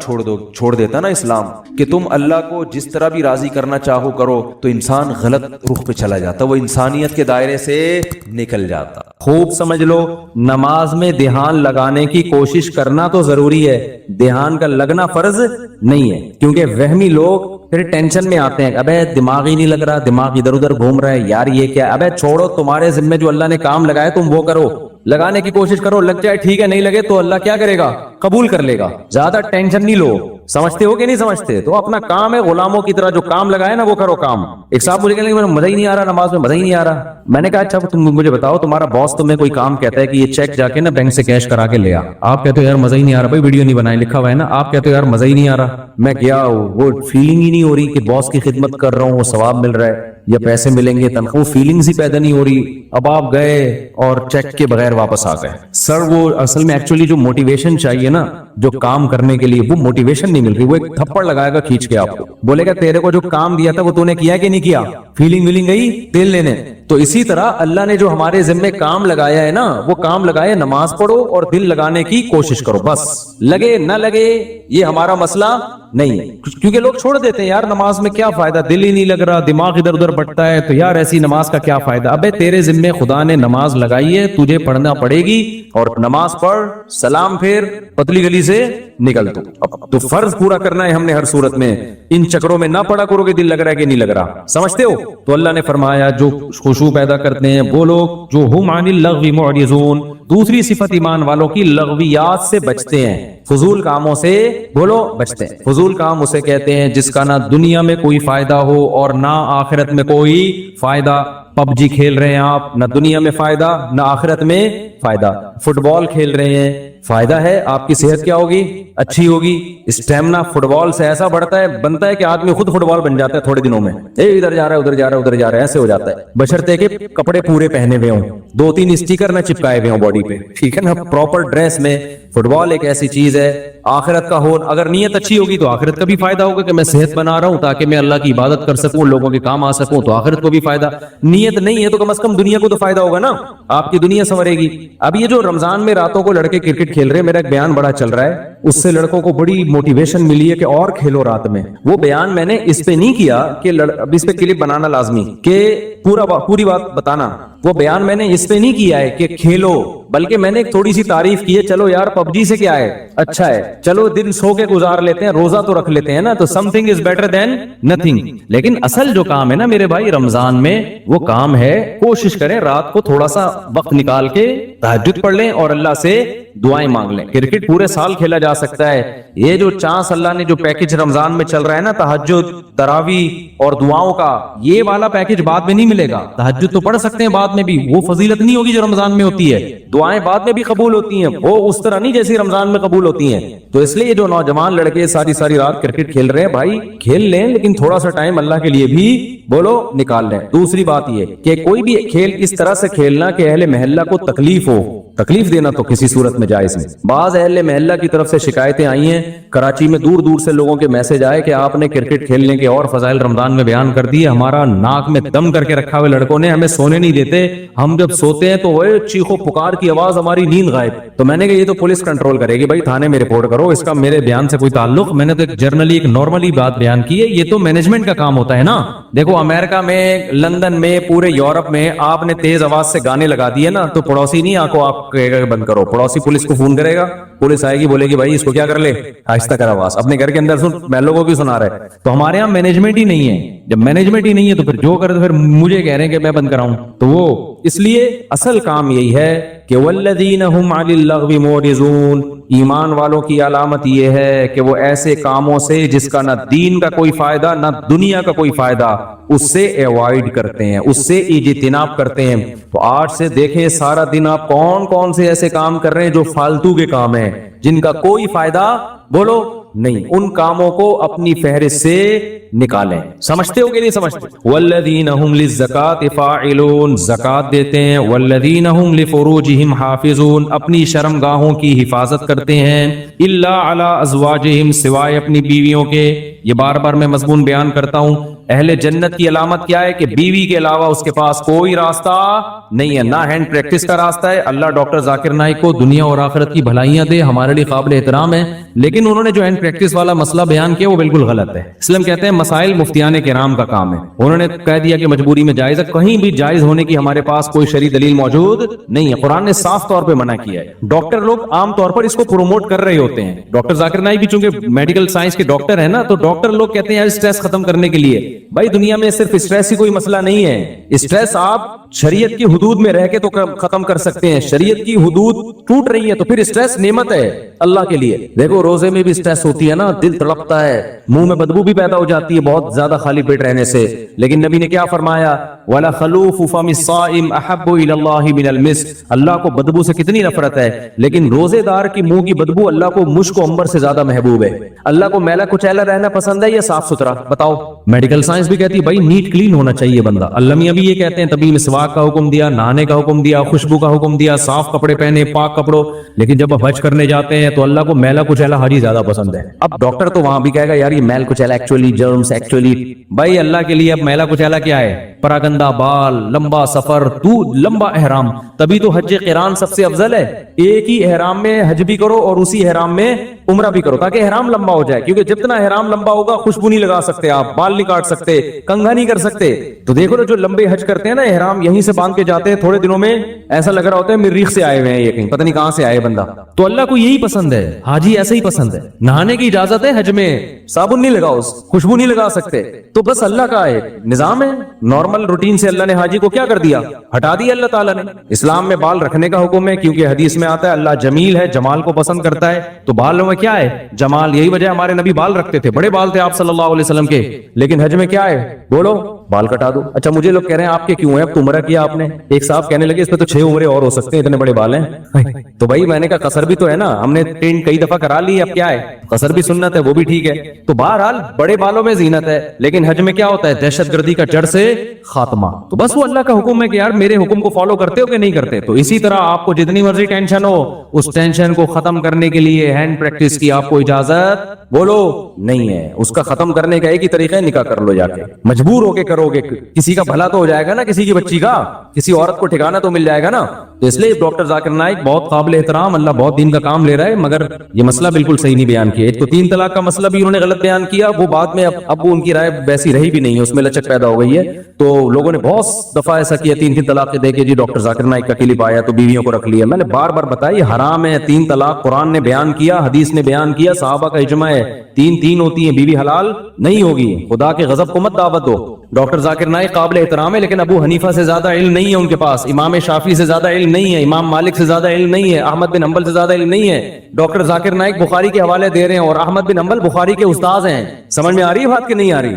छोड़ देता ना इस्लाम कि तुम अल्लाह को जिस तरह भी राजी करना चाहो करो, तो इंसान गलत रुख पे चला जाता, वो इंसानियत के दायरे से निकल जाता। खूब समझ लो, नमाज में ध्यान लगाने की कोशिश करना तो जरूरी है, ध्यान का लगना फर्ज नहीं है। क्योंकि वहमी लोग फिर टेंशन में आते हैं, अबे दिमाग ही नहीं लग रहा, दिमाग इधर उधर घूम रहा है, यार ये क्या? अबे छोड़ो, तुम्हारे जिम्मे जो अल्लाह ने काम लगाया तुम वो करो, लगाने की कोशिश करो, लग जाए ठीक है, नहीं लगे तो अल्लाह क्या करेगा? कबूल कर लेगा। ज्यादा टेंशन नहीं लो। समझते हो कि नहीं समझते? तो अपना काम है, गुलामों की तरह जो काम लगाए ना वो करो काम। एक साहब मुझे कहने लगे मजा ही नहीं आ रहा, नमाज में मजा ही नहीं आ रहा। मैंने कहा अच्छा तुम मुझे बताओ, तुम्हारा बॉस तुम्हें कोई काम कहता है कि ये चेक जाके ना बैंक से कैश करा के ले आ, आप कहते हो यार मजा ही नहीं आ रहा, भाई वीडियो नहीं बनाए लिखा हुआ है ना, आप कहते हो यार मजा ही नहीं आ रहा। मैं गया, वो फीलिंग ही नहीं हो रही कि बॉस की खिदमत कर रहा हूँ, वो सवाब मिल रहा है। یا پیسے ملیں گے تنخواہ, فیلنگز ہی پیدا نہیں ہو رہی. اب آپ گئے اور چیک کے بغیر واپس آ گئے. سر وہ اصل میں ایکچولی جو موٹیویشن چاہیے نا جو کام کرنے کے لیے, وہ موٹیویشن نہیں مل رہی. وہ ایک تھپڑ لگائے گا کھینچ کے آپ کو, بولے گا تیرے کو جو کام دیا تھا وہ تو نے کیا کہ نہیں کیا, فیلنگ ویلنگ گئی تیل لینے. تو اسی طرح اللہ نے جو ہمارے ذمے کام لگایا ہے نا, وہ کام لگایا نماز پڑھو اور دل لگانے کی کوشش کرو. بس لگے نہ لگے یہ ہمارا مسئلہ نہیں ہے, کیونکہ لوگ چھوڑ دیتے ہیں, یار نماز میں کیا فائدہ, دل ہی نہیں لگ رہا, دماغ ادھر ادھر بٹتا ہے, تو یار ایسی نماز کا کیا فائدہ. ابے تیرے ذمے خدا نے نماز لگائی ہے, تجھے پڑھنا پڑے گی, اور نماز پڑھ, سلام پھر, پتلی گلی سے نکل. تو فرض پورا کرنا ہے ہم نے ہر صورت میں. ان چکروں میں نہ پڑا کرو کہ دل لگ رہا ہے کہ نہیں لگ رہا, سمجھتے ہو. تو اللہ نے فرمایا جو خشوع پیدا کرتے ہیں وہ لوگ جو ہم عن اللغو معرضون, دوسری صفت ایمان والوں کی لغویات سے بچتے ہیں, فضول کاموں سے بولو بچتے ہیں. فضول کام اسے کہتے ہیں جس کا نہ دنیا میں کوئی فائدہ ہو اور نہ آخرت میں کوئی فائدہ. پب جی کھیل رہے ہیں آپ, نہ دنیا میں فائدہ نہ آخرت میں فائدہ. فٹ بال کھیل رہے ہیں, فائدہ ہے, آپ کی صحت کیا ہوگی, اچھی ہوگی. اسٹیمنا فٹ بال سے ایسا بڑھتا ہے, بنتا ہے کہ آدمی خود فٹ بال بن جاتا ہے تھوڑے دنوں میں. ادھر جا رہا ہے, ادھر جا رہا ہے, ادھر جا رہا ہے, ایسے ہو جاتا ہے. بشرطے کہ کپڑے پورے پہنے ہوئے ہوں, 2-3 اسٹیکر نہ چپکائے ہوئے ہوں باڈی پہ, ٹھیک ہے نا, پراپر ڈریس میں. فٹ بال ایک ایسی چیز ہے, آخرت کا ہو, اگر نیت اچھی ہوگی تو آخرت کا بھی فائدہ ہوگا کہ میں صحت بنا رہا ہوں تاکہ میں اللہ کی عبادت کر سکوں, لوگوں کے کام آ سکوں, تو آخرت کو بھی فائدہ. نیت نہیں ہے تو کم از کم دنیا کو تو فائدہ ہوگا نا, آپ کی دنیا سنورے گی. اب یہ جو رمضان میں راتوں کو لڑکے کرکٹ کھیل رہے ہیں, میرا ایک بیان بڑا چل رہا ہے, اس سے لڑکوں کو بڑی موٹیویشن ملی ہے کہ اور کھیلو رات میں. وہ بیان میں نے اس پہ نہیں کیا کہ اب اس پہ کلپ بنانا لازمی کہ پوری بات بتانا. وہ بیان میں نے اس پہ نہیں کیا ہے کہ کھیلو, بلکہ میں نے ایک تھوڑی سی تعریف کی ہے. چلو یار پب جی سے کیا ہے, اچھا ہے, چلو دن سو کے گزار لیتے ہیں, روزہ تو رکھ لیتے ہیں نا, تو some thing is better than nothing. لیکن اصل جو کام ہے نا میرے بھائی رمضان میں, وہ کام ہے کوشش کریں رات کو تھوڑا سا وقت نکال کے تہجد پڑھ لیں اور اللہ سے دعائیں مانگ لیں. کرکٹ پورے سال کھیلا جا سکتا ہے. یہ جو چانس اللہ نے جو پیکج رمضان میں چل رہا ہے نا, تہجد, تراویح اور دعاؤں کا, یہ والا پیکج بعد میں نہیں ملے گا. تہجد تو پڑھ سکتے ہیں بعد میں بھی, وہ فضیلت نہیں ہوگی جو رمضان میں ہوتی ہے. دعائیں بعد میں بھی قبول ہوتی ہیں, وہ اس طرح نہیں جیسی رمضان میں قبول ہوتی ہیں. تو اس لیے جو نوجوان لڑکے ساری رات کرکٹ کھیل رہے ہیں, بھائی کھیل لیں, لیکن تھوڑا سا ٹائم اللہ کے لیے بھی بولو نکال لیں. دوسری بات یہ کہ کوئی بھی کھیل اس طرح سے کھیلنا کہ اہل محلہ کو تکلیف ہو, تکلیف دینا تو کسی صورت میں جائز نہیں. بعض اہل محلہ کی طرف سے شکایتیں آئی ہیں, کراچی میں دور دور سے لوگوں کے میسج آئے کہ آپ نے کرکٹ کھیلنے کے اور فضائل رمضان میں بیان کر دیے, ہمارا ناک میں دم کر کے رکھا ہوئے لڑکوں نے, ہمیں سونے نہیں دیتے, ہم جب سوتے ہیں تو وہ چیخو پکار کی آواز, ہماری نیند غائب. تو میں نے کہا یہ تو پولیس کنٹرول کرے گی, بھائی تھانے میں رپورٹ کرو, اس کا میرے بیان سے کوئی تعلق. میں نے تو ایک جرنلی ایک نارملی بات بیان کی ہے, یہ تو مینجمنٹ کا کام ہوتا ہے نا. دیکھو امریکہ میں, لندن میں, پورے یورپ میں آپ نے تیز آواز سے گانے لگا دیے نا, تو پڑوسی نہیں آپ کو آپ کہے گا بند کرو, پڑوسی پولیس کو فون کرے گا, پولیس آئے گی بولے گی بھائی اس کو کیا کر لے, آہستہ کر آواز, اپنے گھر کے اندر سن, محلوں کو کیوں سنا رہے. تو ہمارے یہاں مینجمنٹ ہی نہیں ہے. جب مینجمنٹ ہی نہیں ہے تو پھر جو کرے تو پھر مجھے کہہ رہے ہیں کہ میں بند کراؤں. تو وہ اس لیے اصل کام یہی ہے کہ والذین هم عن اللغو معرضون, ایمان والوں کی علامت یہ ہے کہ وہ ایسے کاموں سے جس کا نہ دین کا کوئی فائدہ نہ دنیا کا کوئی فائدہ, اس سے ایوائڈ کرتے ہیں, اس سے اجتناب کرتے ہیں. تو آج سے دیکھیں سارا دن آپ کون کون سے ایسے کام کر رہے ہیں جو فالتو کے کام ہیں, جن کا کوئی فائدہ بولو نہیں. ان کاموں کو اپنی فہرست سے نکالیں. سمجھتے ہو کہ نہیں سمجھتے؟ والذین هم للزکاۃ فاعلون, زکات دیتے ہیں. والذین هم لفروجہم حافظون, اپنی شرمگاہوں کی حفاظت کرتے ہیں. الا علی ازواجہم, سوائے اپنی بیویوں کے. یہ بار بار میں مضمون بیان کرتا ہوں, اہل جنت کی علامت کیا ہے کہ بیوی کے علاوہ اس کے پاس کوئی راستہ نہیں ہے, نہ ہینڈ پریکٹس کا راستہ ہے. اللہ ڈاکٹر ذاکر نائک کو دنیا اور آخرت کی بھلائیاں دے, ہمارے لیے قابل احترام ہے, لیکن انہوں نے جو ہینڈ پریکٹس والا مسئلہ بیان کیا وہ بالکل غلط ہے. اسلام کہتے ہیں مسائل مفتیان کرام کا کام ہے. انہوں نے کہہ دیا کہ مجبوری میں جائز ہے, کہیں بھی جائز ہونے کی ہمارے پاس کوئی شرعی دلیل موجود نہیں ہے. قرآن نے صاف طور پہ منع کیا ہے. ڈاکٹر لوگ عام طور پر اس کو پروموٹ کر رہے ہوتے ہیں. ڈاکٹر ذاکر نائک بھی چونکہ میڈیکل سائنس کے ڈاکٹر ہیں نا, تو ڈاکٹر لوگ کہتے ہیں اسٹریس ختم کرنے کے لیے. بھائی دنیا میں صرف اسٹریس ہی کوئی مسئلہ نہیں ہے. اسٹریس آپ شریعت کی حدود میں رہ کے تو ختم کر سکتے ہیں. شریعت کی حدود ٹوٹ رہی ہے تو پھر اسٹریس نعمت ہے اللہ کے لیے. دیکھو روزے میں بھی اسٹریس ہوتی ہے نا, دل تڑپتا ہے, منہ میں بدبو بھی پیدا ہو جاتی ہے بہت زیادہ خالی پیٹ رہنے سے, لیکن نبی نے کیا فرمایا ولا خلوف فم الصائم احب الى اللہ من المسک. اللہ کو بدبو سے کتنی نفرت ہے، لیکن روزے دار کی منہ کی بدبو اللہ کو مشک و عنبر سے زیادہ محبوب ہے. اللہ کو میلا کچیلا رہنا پسند ہے یا صاف ستھرا؟ بتاؤ. میڈیکل سائنس بھی کہتی ہے بھائی نیٹ کلین ہونا چاہیے بندہ. اللہ میاں بھی یہ کہتے ہیں تبھی مسواک کا حکم دیا، نہانے کا حکم دیا، خوشبو کا حکم دیا، صاف کپڑے پہنے، پاک کپڑوں. لیکن جب آپ حج کرنے جاتے ہیں تو اللہ کو میلا کچیلا حاجی زیادہ پسند ہے. اب ڈاکٹر تو وہاں بھی کہے گا یار یہ میل کچیلا ایکچولی جرمز ایکچولی. بھائی اللہ کے لیے اب میلا کچیلا کیا ہے؟ پراگندہ بال، لمبا سفر، تو لمبا احرام. تبھی تو حج قران سب سے افضل ہے. ایک ہی احرام میں حج بھی کرو اور اسی احرام میں عمرہ بھی کرو تاکہ احرام لمبا ہو جائے. کیونکہ جتنا احرام لمبا ہوگا خوشبو نہیں لگا سکتے آپ، بال نہیں کاٹ سکتے، کنگھا نہیں کر سکتے. تو دیکھو جو لمبے حج کرتے ہیں نا احرام یہیں سے باندھ کے جاتے ہیں، تھوڑے دنوں میں ایسا لگ رہا ہوتا ہے مریخ سے آئے ہوئے ہیں، یہ کہیں پتہ نہیں کہاں سے آئے بندہ. تو اللہ کو یہی پسند ہے، حاجی ایسا ہی پسند ہے. نہانے کی اجازت ہے حج میں، صابن نہیں لگاؤ، خوشبو نہیں لگا سکتے. تو بس اللہ کا ہے نظام ہے نارمل روٹین سے. اللہ نے حاجی کو کیا کر دیا؟ ہٹا دیا اللہ تعالیٰ نے. اسلام میں بال رکھنے کا حکم ہے کیونکہ حدیث میں آتا ہے اللہ جمیل ہے، جمال کو پسند کرتا ہے. تو بالوں میں کیا ہے؟ جمال. یہی وجہ ہمارے نبی بال رکھتے تھے، بڑے بال تھے آپ صلی اللہ علیہ وسلم کے. لیکن حج میں کیا ہے؟ بولو بال کٹا دو. اچھا مجھے لوگ کہہ رہے ہیں آپ کے کیوں ہیں؟ اب تو عمرہ کیا آپ نے. ایک صاحب کہنے لگے اس پہ تو 6 عمرے اور ہو سکتے ہیں اتنے بڑے بال ہیں. تو بھائی میں نے کہا قصر بھی تو ہے نا، ہم نے ٹرین کئی دفعہ کرا لی، اب کیا ہے؟ قصر بھی سنت ہے، وہ بھی ٹھیک ہے. تو بہرحال بڑے بالوں میں زینت ہے، لیکن حج میں کیا ہوتا ہے؟ دہشت گردی کا جڑ سے خاتمہ. تو بس وہ اللہ کا حکم ہے کہ یار میرے حکم کو فالو کرتے ہو کہ نہیں کرتے. تو اسی طرح آپ کو جتنی مرضی ٹینشن ہو اس ٹینشن کو ختم کرنے کے لیے ہینڈ پریکٹس کی آپ کو اجازت بولو نہیں ہے. اس کا ختم کرنے کا ایک ہی طریقہ ہے، نکاح کر لو جا کے. مجبور ہو کے کرو گے، کسی کا بھلا تو ہو جائے گا نا، کسی کی بچی کا، کسی عورت کو ٹھکانا تو مل جائے گا نا. تو اس لیے ڈاکٹر ذاکر نائک بہت قابل احترام، اللہ بہت دین کا کام لے رہا ہے، مگر یہ مسئلہ بالکل صحیح نہیں بیان کیا. ایک تو 3 طلاق کا مسئلہ بھی انہوں نے غلط بیان کیا، وہ بعد میں اب ان کی رائے ویسی رہی بھی نہیں ہے، اس میں لچک پیدا ہو گئی ہے. تو لوگوں نے بہت دفعہ ایسا کیا 3 طلاقیں دے کے جی ڈاکٹر ذاکر نائک کا کلپ آیا تو بیویوں کو رکھ لیا. میں نے بار بار بتایا یہ حرام ہے. 3 طلاق قرآن نے بیان کیا، حدیث نے بیان کیا، صحابہ کا اجماع ہے. 3 ہوتی ہیں، بیوی حلال نہیں ہوگی. خدا کے غضب کو مت دعوت دو. ڈاکٹر ذاکر نائک قابل احترام ہے، لیکن ابو حنیفہ سے زیادہ علم نہیں ہے ان کے پاس، امام شافعی سے زیادہ علم نہیں ہے، امام مالک سے زیادہ علم نہیں ہے، احمد بن حنبل سے زیادہ علم نہیں ہے. ڈاکٹر ذاکر نائک بخاری کے حوالے دے رہے ہیں اور احمد بن حنبل بخاری کے استاذ ہیں. سمجھ میں آ رہی ہے بات کہ نہیں آ رہی؟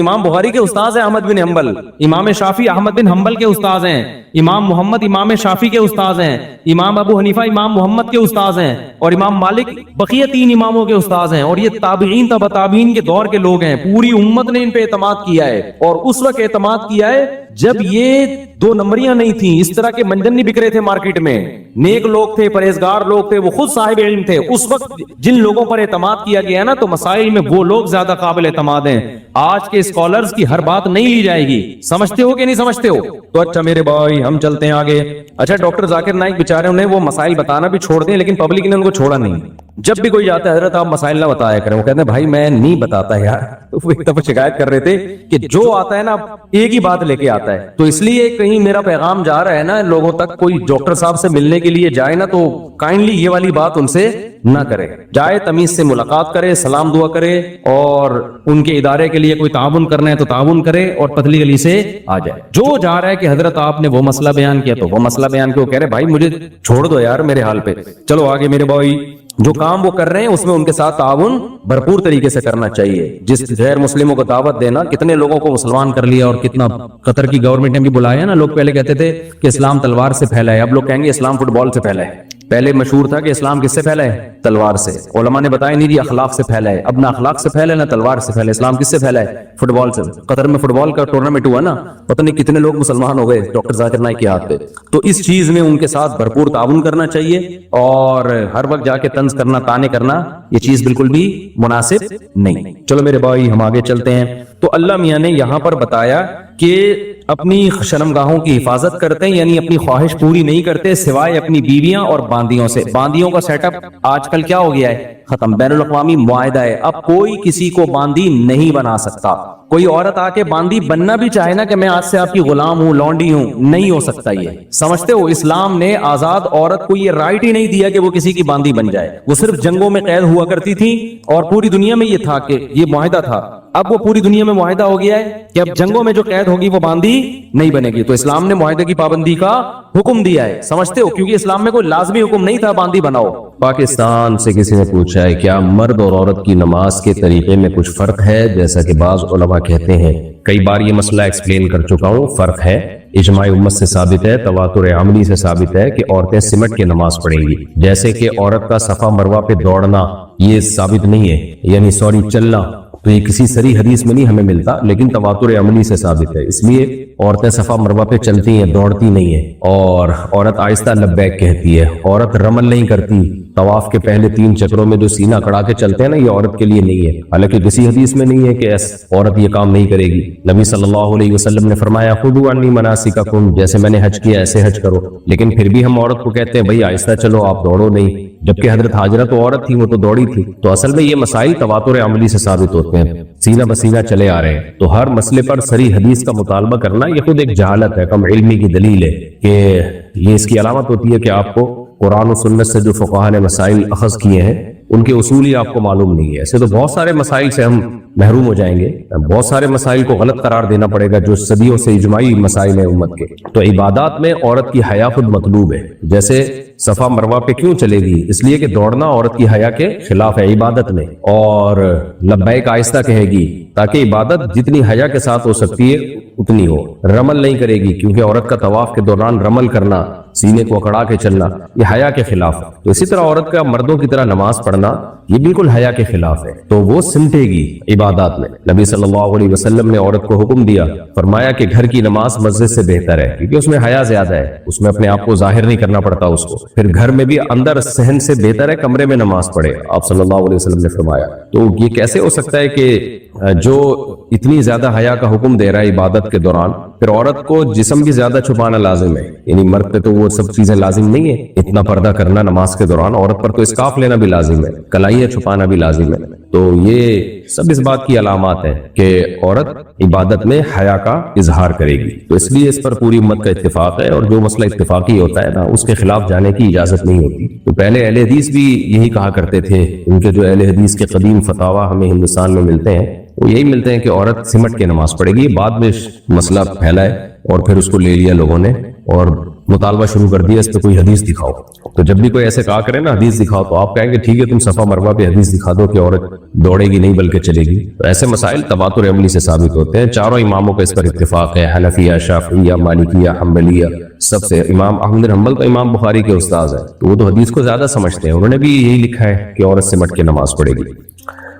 امام بخاری کے استاذ ہیں احمد بن حنبل، امام شافعی احمد بن حنبل کے استاذ ہیں، امام محمد امام شافعی کے استاذ ہیں، امام ابو حنیفہ امام محمد کے استاذ ہیں، اور امام مالک بقیہ 3 اماموں کے استاذ ہیں. اور یہ تابعین تبع تابعین کے دور کے لوگ ہیں. پوری امت نے ان پہ اعتماد کیا ہے، اور اس وقت اعتماد کیا ہے جب یہ 2 نمبریاں نہیں تھیں، اس طرح کے منجن نہیں بک رہے تھے مارکیٹ میں. نیک لوگ تھے، پرہیزگار لوگ تھے، وہ خود صاحب علم تھے. اس وقت جن لوگوں پر اعتماد کیا گیا ہے نا، تو مسائل میں وہ لوگ زیادہ قابل اعتماد ہیں. آج کے اسکالرز کی ہر بات نہیں لی جائے گی. سمجھتے ہو کہ نہیں سمجھتے ہو؟ تو اچھا میرے بھائی ہم چلتے ہیں آگے. اچھا ڈاکٹر ذاکر نائک بیچارے انہیں وہ مسائل بتانا بھی چھوڑ دیں، لیکن پبلک نے ان کو چھوڑا نہیں. جب بھی کوئی جاتا ہے حضرت آپ مسائل نہ بتایا کریں، وہ کہتے ہیں بھائی میں نہیں بتاتا یار. وہ ایک دفعہ شکایت کر رہے تھے کہ جو آتا ہے نا ایک ہی بات لے کے آتا ہے. تو اس لیے کہیں میرا پیغام جا رہا ہے نا لوگوں تک، کوئی ڈاکٹر صاحب سے ملنے کے لیے جائے نا تو کائنڈلی یہ والی بات ان سے نہ کرے. جائے تمیز سے ملاقات کرے، سلام دعا کرے، اور ان کے ادارے کے لیے کوئی تعاون کرنا ہے تو تعاون کرے، اور پتلی گلی سے آ جائے. جو جا رہا ہے کہ حضرت آپ نے وہ مسئلہ بیان کیا تو وہ مسئلہ بیان کیا، وہ کہہ رہے بھائی مجھے چھوڑ دو یار میرے حال پہ. چلو آگے میرے بھائی، جو کام وہ کر رہے ہیں اس میں ان کے ساتھ تعاون بھرپور طریقے سے کرنا چاہیے. جس غیر مسلموں کو دعوت دینا، کتنے لوگوں کو مسلمان کر لیا، اور کتنا قطر کی گورنمنٹ نے بھی بلایا نا. لوگ پہلے کہتے تھے کہ اسلام تلوار سے پھیلا ہے، اب لوگ کہیں گے اسلام فٹ بال سے پھیلا ہے. پہلے مشہور تھا کہ اسلام کس سے پھیلا ہے؟ تلوار سے. علماء نے بتایا نہیں جی اخلاق سے پھیلا ہے. اب نہ اخلاق سے پھیلا ہے نہ تلوار سے پھیلا ہے. اسلام کس سے پھیلا ہے؟ فٹ بال سے. قطر میں فٹ بال کا ٹورنامنٹ ہوا نا، پتہ نہیں کتنے لوگ مسلمان ہو گئے ڈاکٹر ذاکر نائک کے ہاتھ پہ. تو اس چیز میں ان کے ساتھ بھرپور تعاون کرنا چاہیے، اور ہر وقت جا کے طنز کرنا، تانے کرنا، یہ چیز بالکل بھی مناسب نہیں. چلو میرے بھائی ہم آگے چلتے ہیں. تو اللہ میاں نے یہاں پر بتایا کہ اپنی شرمگاہوں کی حفاظت کرتے ہیں، یعنی اپنی خواہش پوری نہیں کرتے سوائے اپنی بیویاں اور باندیوں سے. باندیوں کا سیٹ اپ آج کل کیا ہو گیا ہے؟ ختم. بین الاقوامی معاہدہ ہے، اب کوئی کسی کو باندی نہیں بنا سکتا. کوئی عورت آ کے باندی بننا بھی چاہے نا کہ میں آج سے آپ کی غلام ہوں، لونڈی ہوں، نہیں ہو سکتا. یہ سمجھتے ہو اسلام نے آزاد عورت کو یہ رائٹ ہی نہیں دیا کہ وہ کسی کی باندی بن جائے. وہ صرف جنگوں میں قید ہوا کرتی تھی، اور پوری دنیا میں یہ تھا کہ یہ معاہدہ تھا. अब वो पूरी दुनिया में मुआहिदा हो गया है कि अब जंगों में जो कैद होगी वो बांदी नहीं बनेगी। तो इस्लाम ने मुआहिदे की पाबंदी का हुक्म दिया है, समझते हो, क्योंकि इस्लाम में कोई लाजमी हुक्म नहीं था बांदी बनाओ। पाकिस्तान से किसी ने पूछा है क्या मर्द और औरत की नमाज के तरीके में कुछ फर्क है, जैसा कि बाज उलमा कहते हैं। कई बार ये मसला एक्सप्लेन कर चुका हूँ। फर्क है, इजमाई उम्मत से साबित है, तवातुर अमली से साबित है कि औरतें सिमट के नमाज पढ़ेंगी। जैसे कि औरत का सफा मरवा पे दौड़ना ये साबित नहीं है, यानी सॉरी चलना, तो ये किसी सरी हदीस में नहीं हमें मिलता, लेकिन तवातुर अमली से साबित है। इसलिए औरतें सफा मरवा पे चलती हैं, दौड़ती नहीं है। और औरत आहिस्ता लब्बैक कहती है। औरत रमल नहीं करती। तवाफ के पहले 3 चक्रों में जो सीना कड़ा के चलते हैं ना, ये औरत के लिए नहीं है। हालांकि किसी हदीस में नहीं है कि औरत ये काम नहीं करेगी। नबी सल्लल्लाहु अलैहि वसल्लम ने फरमाया खुदू अन्नी मनासिकाकुम, जैसे मैंने हज किया ऐसे हज करो। लेकिन फिर भी हम औरत को कहते हैं भाई आहिस्ता चलो, आप दौड़ो नहीं। जबकि हजरत हाजरा तो औरत थी, वो तो दौड़ी थी। तो असल में ये मसाइल तवातुर अमली से साबित होते हैं, सीना बसीना चले आ रहे हैं। तो हर मसले पर सरी हदीस का मुतालबा करना ये खुद एक जहालत है, कम इल्मी की दलील है कि ये इसकी अलामत होती है कि आपको कुरान और सुन्नत से जो फुक़हा ने मसाइल अखज़ किए हैं उनके उसूल ही आपको मालूम नहीं है। ऐसे तो बहुत सारे मसाइल से हम महरूम हो जाएंगे, बहुत सारे मसाइल को गलत करार देना पड़ेगा जो सदियों से इजमाई मसाइल है उम्मत के। तो इबादत में औरत की हया खुद मतलूब है। जैसे सफा मरवा पे क्यों चलेगी, इसलिए कि दौड़ना औरत की हया के खिलाफ है इबादत में। और लब्बैक आहिस्ता कहेगी ताकि इबादत जितनी हया के साथ हो सकती है उतनी हो। रमल नहीं करेगी क्योंकि औरत का तवाफ के दौरान रमल करना, सीने को अकड़ा के चलना, ये हया के खिलाफ है। तो इसी तरह औरत का मर्दों की तरह नमाज पढ़ना ये बिल्कुल हया के खिलाफ है, तो वो सिमटेगी इबादत में। नबी सल्लल्लाहु अलैहि वसल्लम ने औरत को हुक्म दिया, फरमाया कि घर की नमाज मस्जिद से बेहतर है, क्योंकि उसमें हया ज्यादा है, उसमें अपने आप को जाहिर नहीं करना पड़ता उसको। फिर घर में भी अंदर सहन से बेहतर है कमरे में नमाज पढ़े, आप सल्लल्लाहु अलैहि वसल्लम ने फरमाया। तो ये कैसे हो सकता है कि जो इतनी ज्यादा हया का हुक्म दे रहा है इबादत के दौरान, फिर औरत को जिस्म भी ज्यादा छुपाना लाजिम है। यानी मर्द पे तो वो सब चीजें लाजिम नहीं है, इतना पर्दा करना नमाज के दौरान। औरत पर तो स्कार्फ लेना भी लाजिम है, कलाइयां छुपाना भी लाजिम है। तो ये सब इस बात की अलामत है कि औरत इबादत में हया का इजहार करेगी। तो इसलिए इस पर पूरी उम्मत का इत्तेफाक है, और जो मसला इत्तेफाकी होता है ना, उसके खिलाफ जाने की इजाजत नहीं होती। तो पहले अहले हदीस भी यही कहा करते थे। उनके जो अहले हदीस के कदीम फतावा हमें हिंदुस्तान में मिलते हैं, वो यही मिलते हैं कि औरत सिमट के नमाज पढ़ेगी। बाद में मसला फैला है और फिर उसको ले लिया लोगों ने और मुतालबा शुरू कर दिया इस पे कोई हदीस दिखाओ। तो जब भी कोई ऐसे कहा करे ना हदीस दिखाओ, तो आप कहेंगे ठीक है, तुम सफा मरवा पे हदीस दिखा दो कि औरत दौड़ेगी नहीं बल्कि चलेगी। तो ऐसे मसाइल तवातुर अमली से साबित होते हैं। चारों इमामों का इस पर इत्तेफाक है, हनफिया, शाफिया, मालिकिया, हम्बलिया, सबसे। इमाम अहमद बिन हम्बल तो इमाम बुखारी के उस्ताद है, तो वो तो हदीस को ज्यादा समझते हैं। उन्होंने भी यही लिखा है कि औरत सिमट के नमाज पढ़ेगी।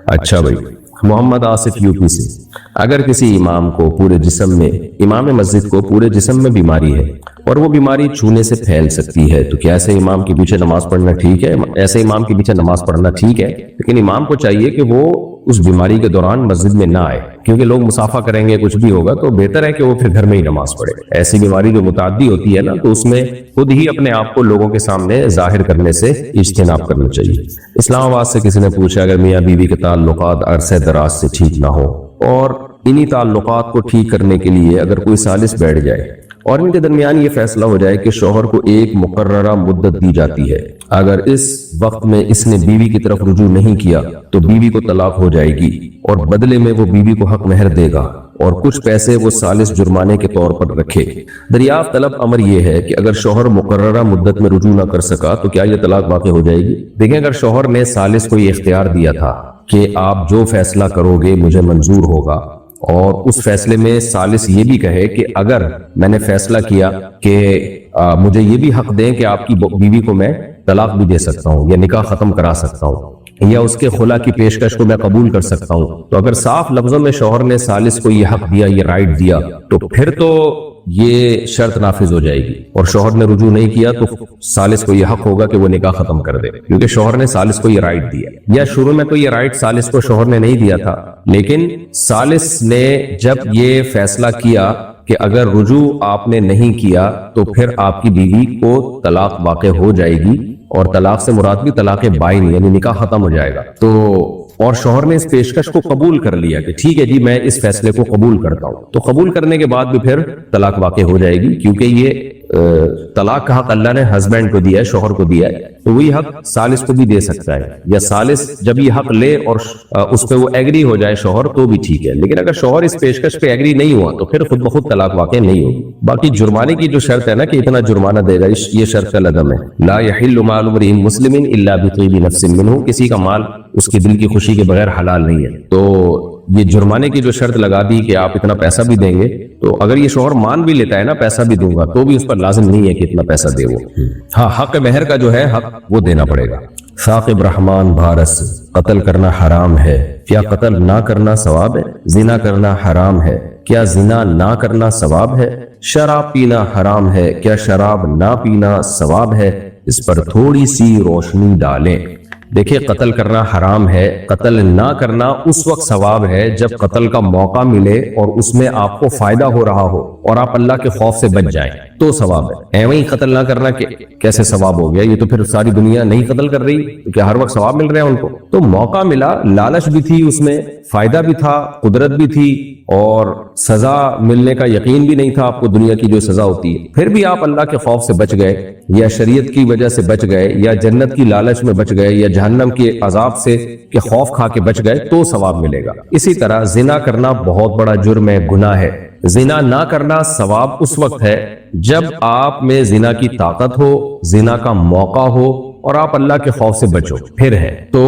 अच्छा भाई, मोहम्मद आसिफ यूपी से, अगर किसी इमाम को पूरे जिस्म में, इमाम मस्जिद को पूरे जिस्म में बीमारी है और वो बीमारी छूने से फैल सकती है, तो क्या ऐसे इमाम के पीछे नमाज पढ़ना ठीक है? ऐसे इमाम के पीछे नमाज पढ़ना ठीक है, लेकिन इमाम को चाहिए कि वो उस बीमारी के दौरान मस्जिद में ना आए, क्योंकि लोग मुसाफा करेंगे, कुछ भी होगा, तो बेहतर है कि वो फिर घर में ही नमाज पढ़े। ऐसी बीमारी जो मुताद्दी होती है ना, तो उसमें खुद ही अपने आप को लोगों के सामने जाहिर करने से इज्तिनाब करना चाहिए। इस्लामाबाद से किसी ने पूछा, अगर मियाँ बीवी के ताल्लुकात अरसे दराज से ठीक ना हो और इन्हीं ताल्लुकात को ठीक करने के लिए अगर कोई सालिस बैठ जाए और इनके दरमियान ये फैसला हो जाए कि शौहर को एक मुकर्ररा मुद्दत दी जाती है, अगर इस वक्त में इसने बीवी की तरफ रुजू नहीं किया तो बीवी को तलाक हो जाएगी और बदले में वो बीवी को हक महर देगा और कुछ पैसे वो सालिस जुर्माने के तौर पर रखे। दरियाफ्त तलब अमर यह है कि अगर शौहर मुकर्ररा मुद्दत में रुजू ना कर सका तो क्या यह तलाक वाक़ हो जाएगी? देखें, अगर शौहर ने सालिस को ये इख्तियार दिया था कि आप जो फैसला करोगे मुझे मंजूर होगा, और उस फैसले में सालिस ये भी कहे कि अगर मैंने फैसला किया कि मुझे ये भी हक दें कि आपकी बीवी को मैं तलाक भी दे सकता हूँ या निकाह खत्म करा सकता हूँ या उसके खुला की पेशकश को मैं कबूल कर सकता हूँ, तो अगर साफ लफ्जों में शौहर ने सालिस को ये हक दिया, ये राइट दिया, तो फिर तो ये शर्त नाफिज हो जाएगी। और शौहर ने रुजू नहीं किया तो सालिस को यह हक होगा कि वो निकाह खत्म कर दे, क्योंकि शौहर ने सालिस को ये राइट दिया। या शुरू में तो ये राइट सालिस को शौहर ने नहीं दिया था, लेकिन सालिस ने जब ये फैसला किया कि अगर रुजू आपने नहीं किया तो फिर आपकी बीवी को तलाक वाक़ हो जाएगी, और तलाक से मुराद भी तलाक बाइन यानी निकाह खत्म हो जाएगा। तो और शौहर ने इस पेशकश को कबूल कर लिया कि ठीक है जी, मैं इस फैसले को कबूल करता हूं, तो कबूल करने के बाद भी फिर तलाक वाक़ हो जाएगी, क्योंकि ये तलाक का हक अल्लाह ने हस्बैंड को दिया है, शोहर को दिया है, तो वही हक सालिस को भी दे सकता है, या सालिस जब ये हक ले और उस पर वो एग्री हो जाए शोहर तो भी ठीक है। लेकिन अगर शोहर इस पेशकश पे एग्री नहीं हुआ तो फिर खुद ब खुद तलाक वाक़ई नहीं होगी। बाकी जुर्माने की जो शर्त है ना कि इतना जुर्माना देगा, ये शर्त का लदम है। ला यहिल्लु मालु मरिइन मुस्लिमिन इल्ला बितीबि नफ्सिन मिन्हु, किसी का माल उसकी दिल की खुशी के बगैर हलाल नहीं है। तो ये जुर्माने की जो शर्त लगा दी कि आप इतना पैसा भी देंगे, तो अगर ये शोहर मान भी लेता है ना पैसा भी दूंगा, तो भी उस पर लाजिम नहीं है कि इतना पैसा दे वो। हाँ, हक महर का जो है हक वो देना पड़ेगा। साकिब रहमान भारस, कत्ल करना हराम है, क्या कत्ल ना करना सवाब है? जिना करना हराम है, क्या जिना ना करना सवाब है? शराब पीना हराम है, क्या शराब ना पीना सवाब है? इस पर थोड़ी सी रोशनी डालें। देखिए, कत्ल करना हराम है, कत्ल ना करना उस वक्त सवाब है जब कत्ल का मौका मिले और उसमें आपको फायदा हो रहा हो और आप अल्लाह के खौफ से बच जाएं, तो सवाब है। ऐਵੇਂ ही कत्ल ना करना कैसे सवाब हो गया? ये तो फिर सारी दुनिया नहीं कत्ल कर रही, तो क्या हर वक्त सवाब मिल रहा है उनको? तो मौका मिला, लालच भी थी उसमें, फायदा भी था, कुदरत भी थी, और सजा मिलने का यकीन भी नहीं था आपको दुनिया की जो सजा होती है, फिर भी आप अल्लाह के खौफ से बच गए, या शरीयत की वजह से बच गए, या जन्नत की लालच में बच गए, या जहन्नम के अजाब से के खौफ खा के बच गए, तो सवाब मिलेगा। इसी तरह जिना करना बहुत बड़ा जुर्म है, गुनाह है। जिना ना करना सवाब उस वक्त है जब आप में जिना की ताकत हो, जिना का मौका हो और आप अल्लाह के खौफ से बचो, फिर है। तो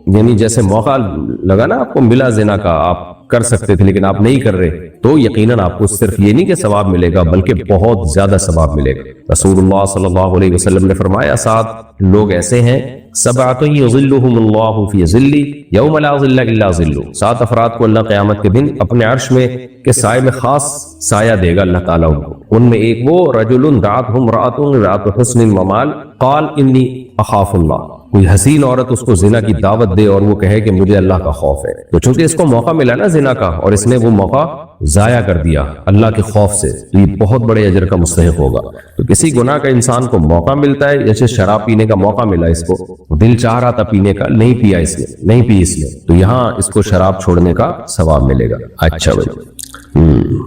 यानी जैसे मौका लगा ना आपको, मिला जिना का, आप कर सकते थे लेकिन आप नहीं कर रहे, तो यकीनन आपको सिर्फ ये नहीं कि सवाब मिलेगा बल्कि बहुत ज्यादा सवाब मिलेगा। रसूलुल्लाह सल्लल्लाहु अलैहि वसल्लम ने फरमाया, 7 लोग ऐसे हैं, सबअतुन युज़िल्लुहुमुल्लाहु फी ज़िल्ली यौम ला ज़िल्ला इल्ला ज़िल्लु, 7 अफराद को अल्लाह क़यामत के दिन अपने अर्श में के साए में खास साया देगा अल्लाह ताला उनको। उनमें एक वो रजुलुन दाअतहु इम्राअतुन ज़ातु हुस्निन व माल क़ाल इन्नी अख़ाफ़ुल्लाह, कोई हसीन औरत उसको जिना की दावत दे और वो कहे कि मुझे अल्लाह का खौफ है। तो चूंकि इसको मौका मिला ना जिना का, और इसने वो मौका जाया कर दिया अल्लाह के खौफ से, तो ये बहुत बड़े अजर का मुस्तहिक होगा। तो किसी गुनाह का इंसान को मौका मिलता है, जैसे शराब पीने का मौका मिला इसको, दिल चाह रहा था पीने का, नहीं पिया इसने, नहीं पी इसने, तो यहाँ इसको शराब छोड़ने का सवाब मिलेगा। अच्छा भाई,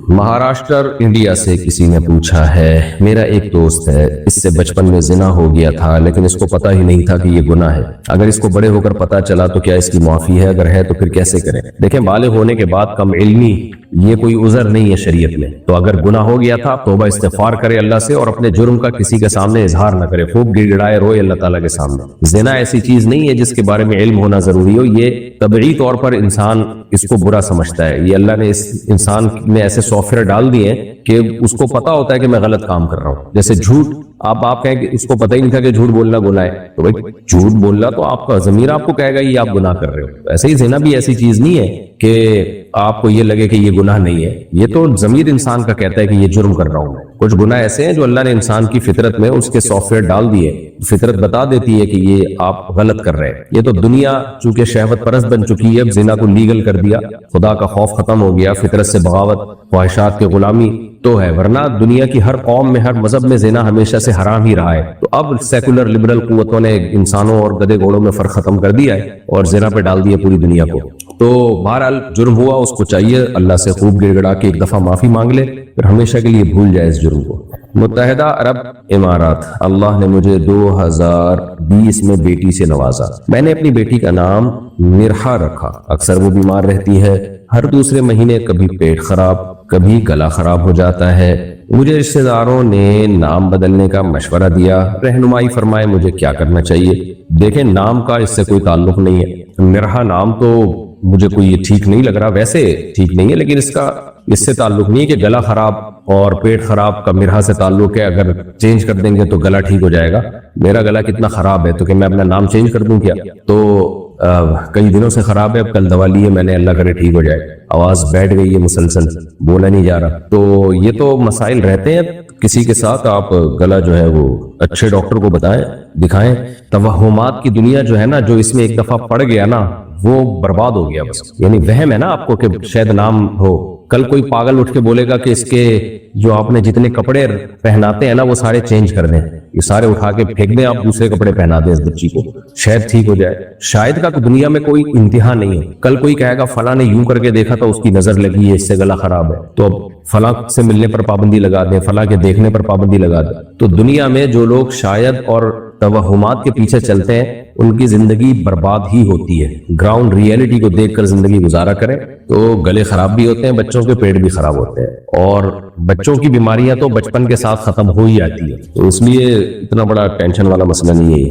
महाराष्ट्र इंडिया से किसी ने पूछा है, मेरा एक दोस्त है, इससे बचपन में जिना हो गया था लेकिन इसको पता ही नहीं था कि ये गुनाह है। अगर इसको बड़े होकर पता चला तो क्या इसकी माफी है? अगर है तो फिर कैसे करें? देखें, बालिग होने के बाद कम इल्मी ये कोई उज़र नहीं है शरीयत में। तो अगर गुनाह हो गया था, तौबा इस्तिग़फ़ार करे अल्लाह से और अपने जुर्म का किसी के सामने इजहार न करे, खूब गिड़गिड़ाए रोए अल्लाह ताला के सामने। जिना ऐसी चीज नहीं है जिसके बारे में इल्म होना जरूरी हो, ये तबई तौर पर इंसान इसको बुरा समझता है। ये अल्लाह ने इस इंसान में ऐसे सॉफ्टवेयर डाल दिए कि उसको पता होता है कि मैं गलत काम कर रहा हूँ। जैसे झूठ, आप कहें कि उसको पता ही नहीं था कि झूठ बोलना गुनाह है, तो भाई झूठ बोलना तो आपका ज़मीर आपको कहेगा ये आप गुनाह कर रहे हो। ऐसे ही ज़िना भी ऐसी चीज नहीं है कि आपको ये लगे कि ये गुनाह नहीं है, ये तो ज़मीर इंसान का कहता है कि ये जुर्म कर रहा हूं मैं। कुछ गुनाह ऐसे हैं जो अल्लाह ने इंसान की फितरत में उसके सॉफ्टवेयर डाल दिए, फितरत बता देती है कि ये आप गलत कर रहे हैं। ये तो दुनिया चूंकि शहवत परस्त बन चुकी है, जिना को लीगल कर दिया, खुदा का खौफ खत्म हो गया, फितरत से बगावत, ख्वाहिशात की गुलामी तो है, वरना दुनिया की हर कौम में, हर मजहब में जिना हमेशा से हराम ही रहा है। तो अब सेकुलर लिबरल कुव्वतों ने इंसानों और गधे घोड़ों में फर्क खत्म कर दिया है और जिना पे डाल दिया पूरी दुनिया को। तो बहरहाल जुर्म हुआ, उसको चाहिए अल्लाह से खूब गिड़गिड़ा के एक दफा माफी मांग ले, फिर हमेशा के लिए भूल जाए इस जुर्म को। मुत्तहिदा अरब इमारात, अल्लाह ने मुझे 2020 में बेटी से नवाजा। मैंने अपनी बेटी का नाम मिरहा रखा। अक्सर वो बीमार रहती है, हर दूसरे महीने कभी पेट खराब, कभी गला खराब हो जाता है। मुझे रिश्तेदारों ने नाम बदलने का मशवरा दिया, रहनुमाई फरमाए मुझे क्या करना चाहिए। देखें, नाम का इससे कोई ताल्लुक नहीं है। मिरहा नाम तो मुझे कोई ये ठीक नहीं लग रहा, वैसे ठीक नहीं है, लेकिन इससे ताल्लुक नहीं है कि गला खराब और पेट खराब का मिरहा से ताल्लुक है। अगर चेंज कर देंगे तो गला ठीक हो जाएगा। मेरा गला कितना खराब है तो कि मैं अपना नाम चेंज कर दूं क्या? तो कई दिनों से खराब है, अब कल दवा ली है मैंने, अल्लाह करे ठीक हो जाए। आवाज बैठ गई है, मुसलसल बोला नहीं जा रहा। तो ये तो मसाइल रहते हैं किसी के साथ। आप गला जो है वो अच्छे डॉक्टर को बताएं, दिखाएं। तवहुमात की दुनिया जो है ना, जो इसमें एक दफा पड़ गया ना, वो बर्बाद हो गया बस। यानी वहम है ना आपको कि शायद नाम हो, कल कोई पागल उठ के बोलेगा कि इसके जो आपने जितने कपड़े पहनाते हैं ना वो सारे चेंज कर दें, یہ سارے اٹھا کے پھینک دیں آپ, دوسرے کپڑے پہنا دیں اس بچی کو, شاید ٹھیک ہو جائے. شاید کا تو دنیا میں کوئی انتہا نہیں ہے. کل کوئی کہے گا فلاں نے یوں کر کے دیکھا تو اس کی نظر لگی ہے, اس سے گلا خراب ہے, تو اب فلاں سے ملنے پر پابندی لگا دیں, فلاں کے دیکھنے پر پابندی لگا دیں. تو دنیا میں جو لوگ شاید اور توہمات کے پیچھے چلتے ہیں ان کی زندگی برباد ہی ہوتی ہے. گراؤنڈ ریئلٹی کو دیکھ کر زندگی گزارا کریں تو گلے خراب بھی ہوتے ہیں, بچوں کے پیٹ بھی خراب ہوتے ہیں, اور بچوں کی بیماریاں تو بچپن کے ساتھ ختم ہو ہی جاتی ہے. تو اس لیے اتنا بڑا ٹینشن والا مسئلہ نہیں ہے.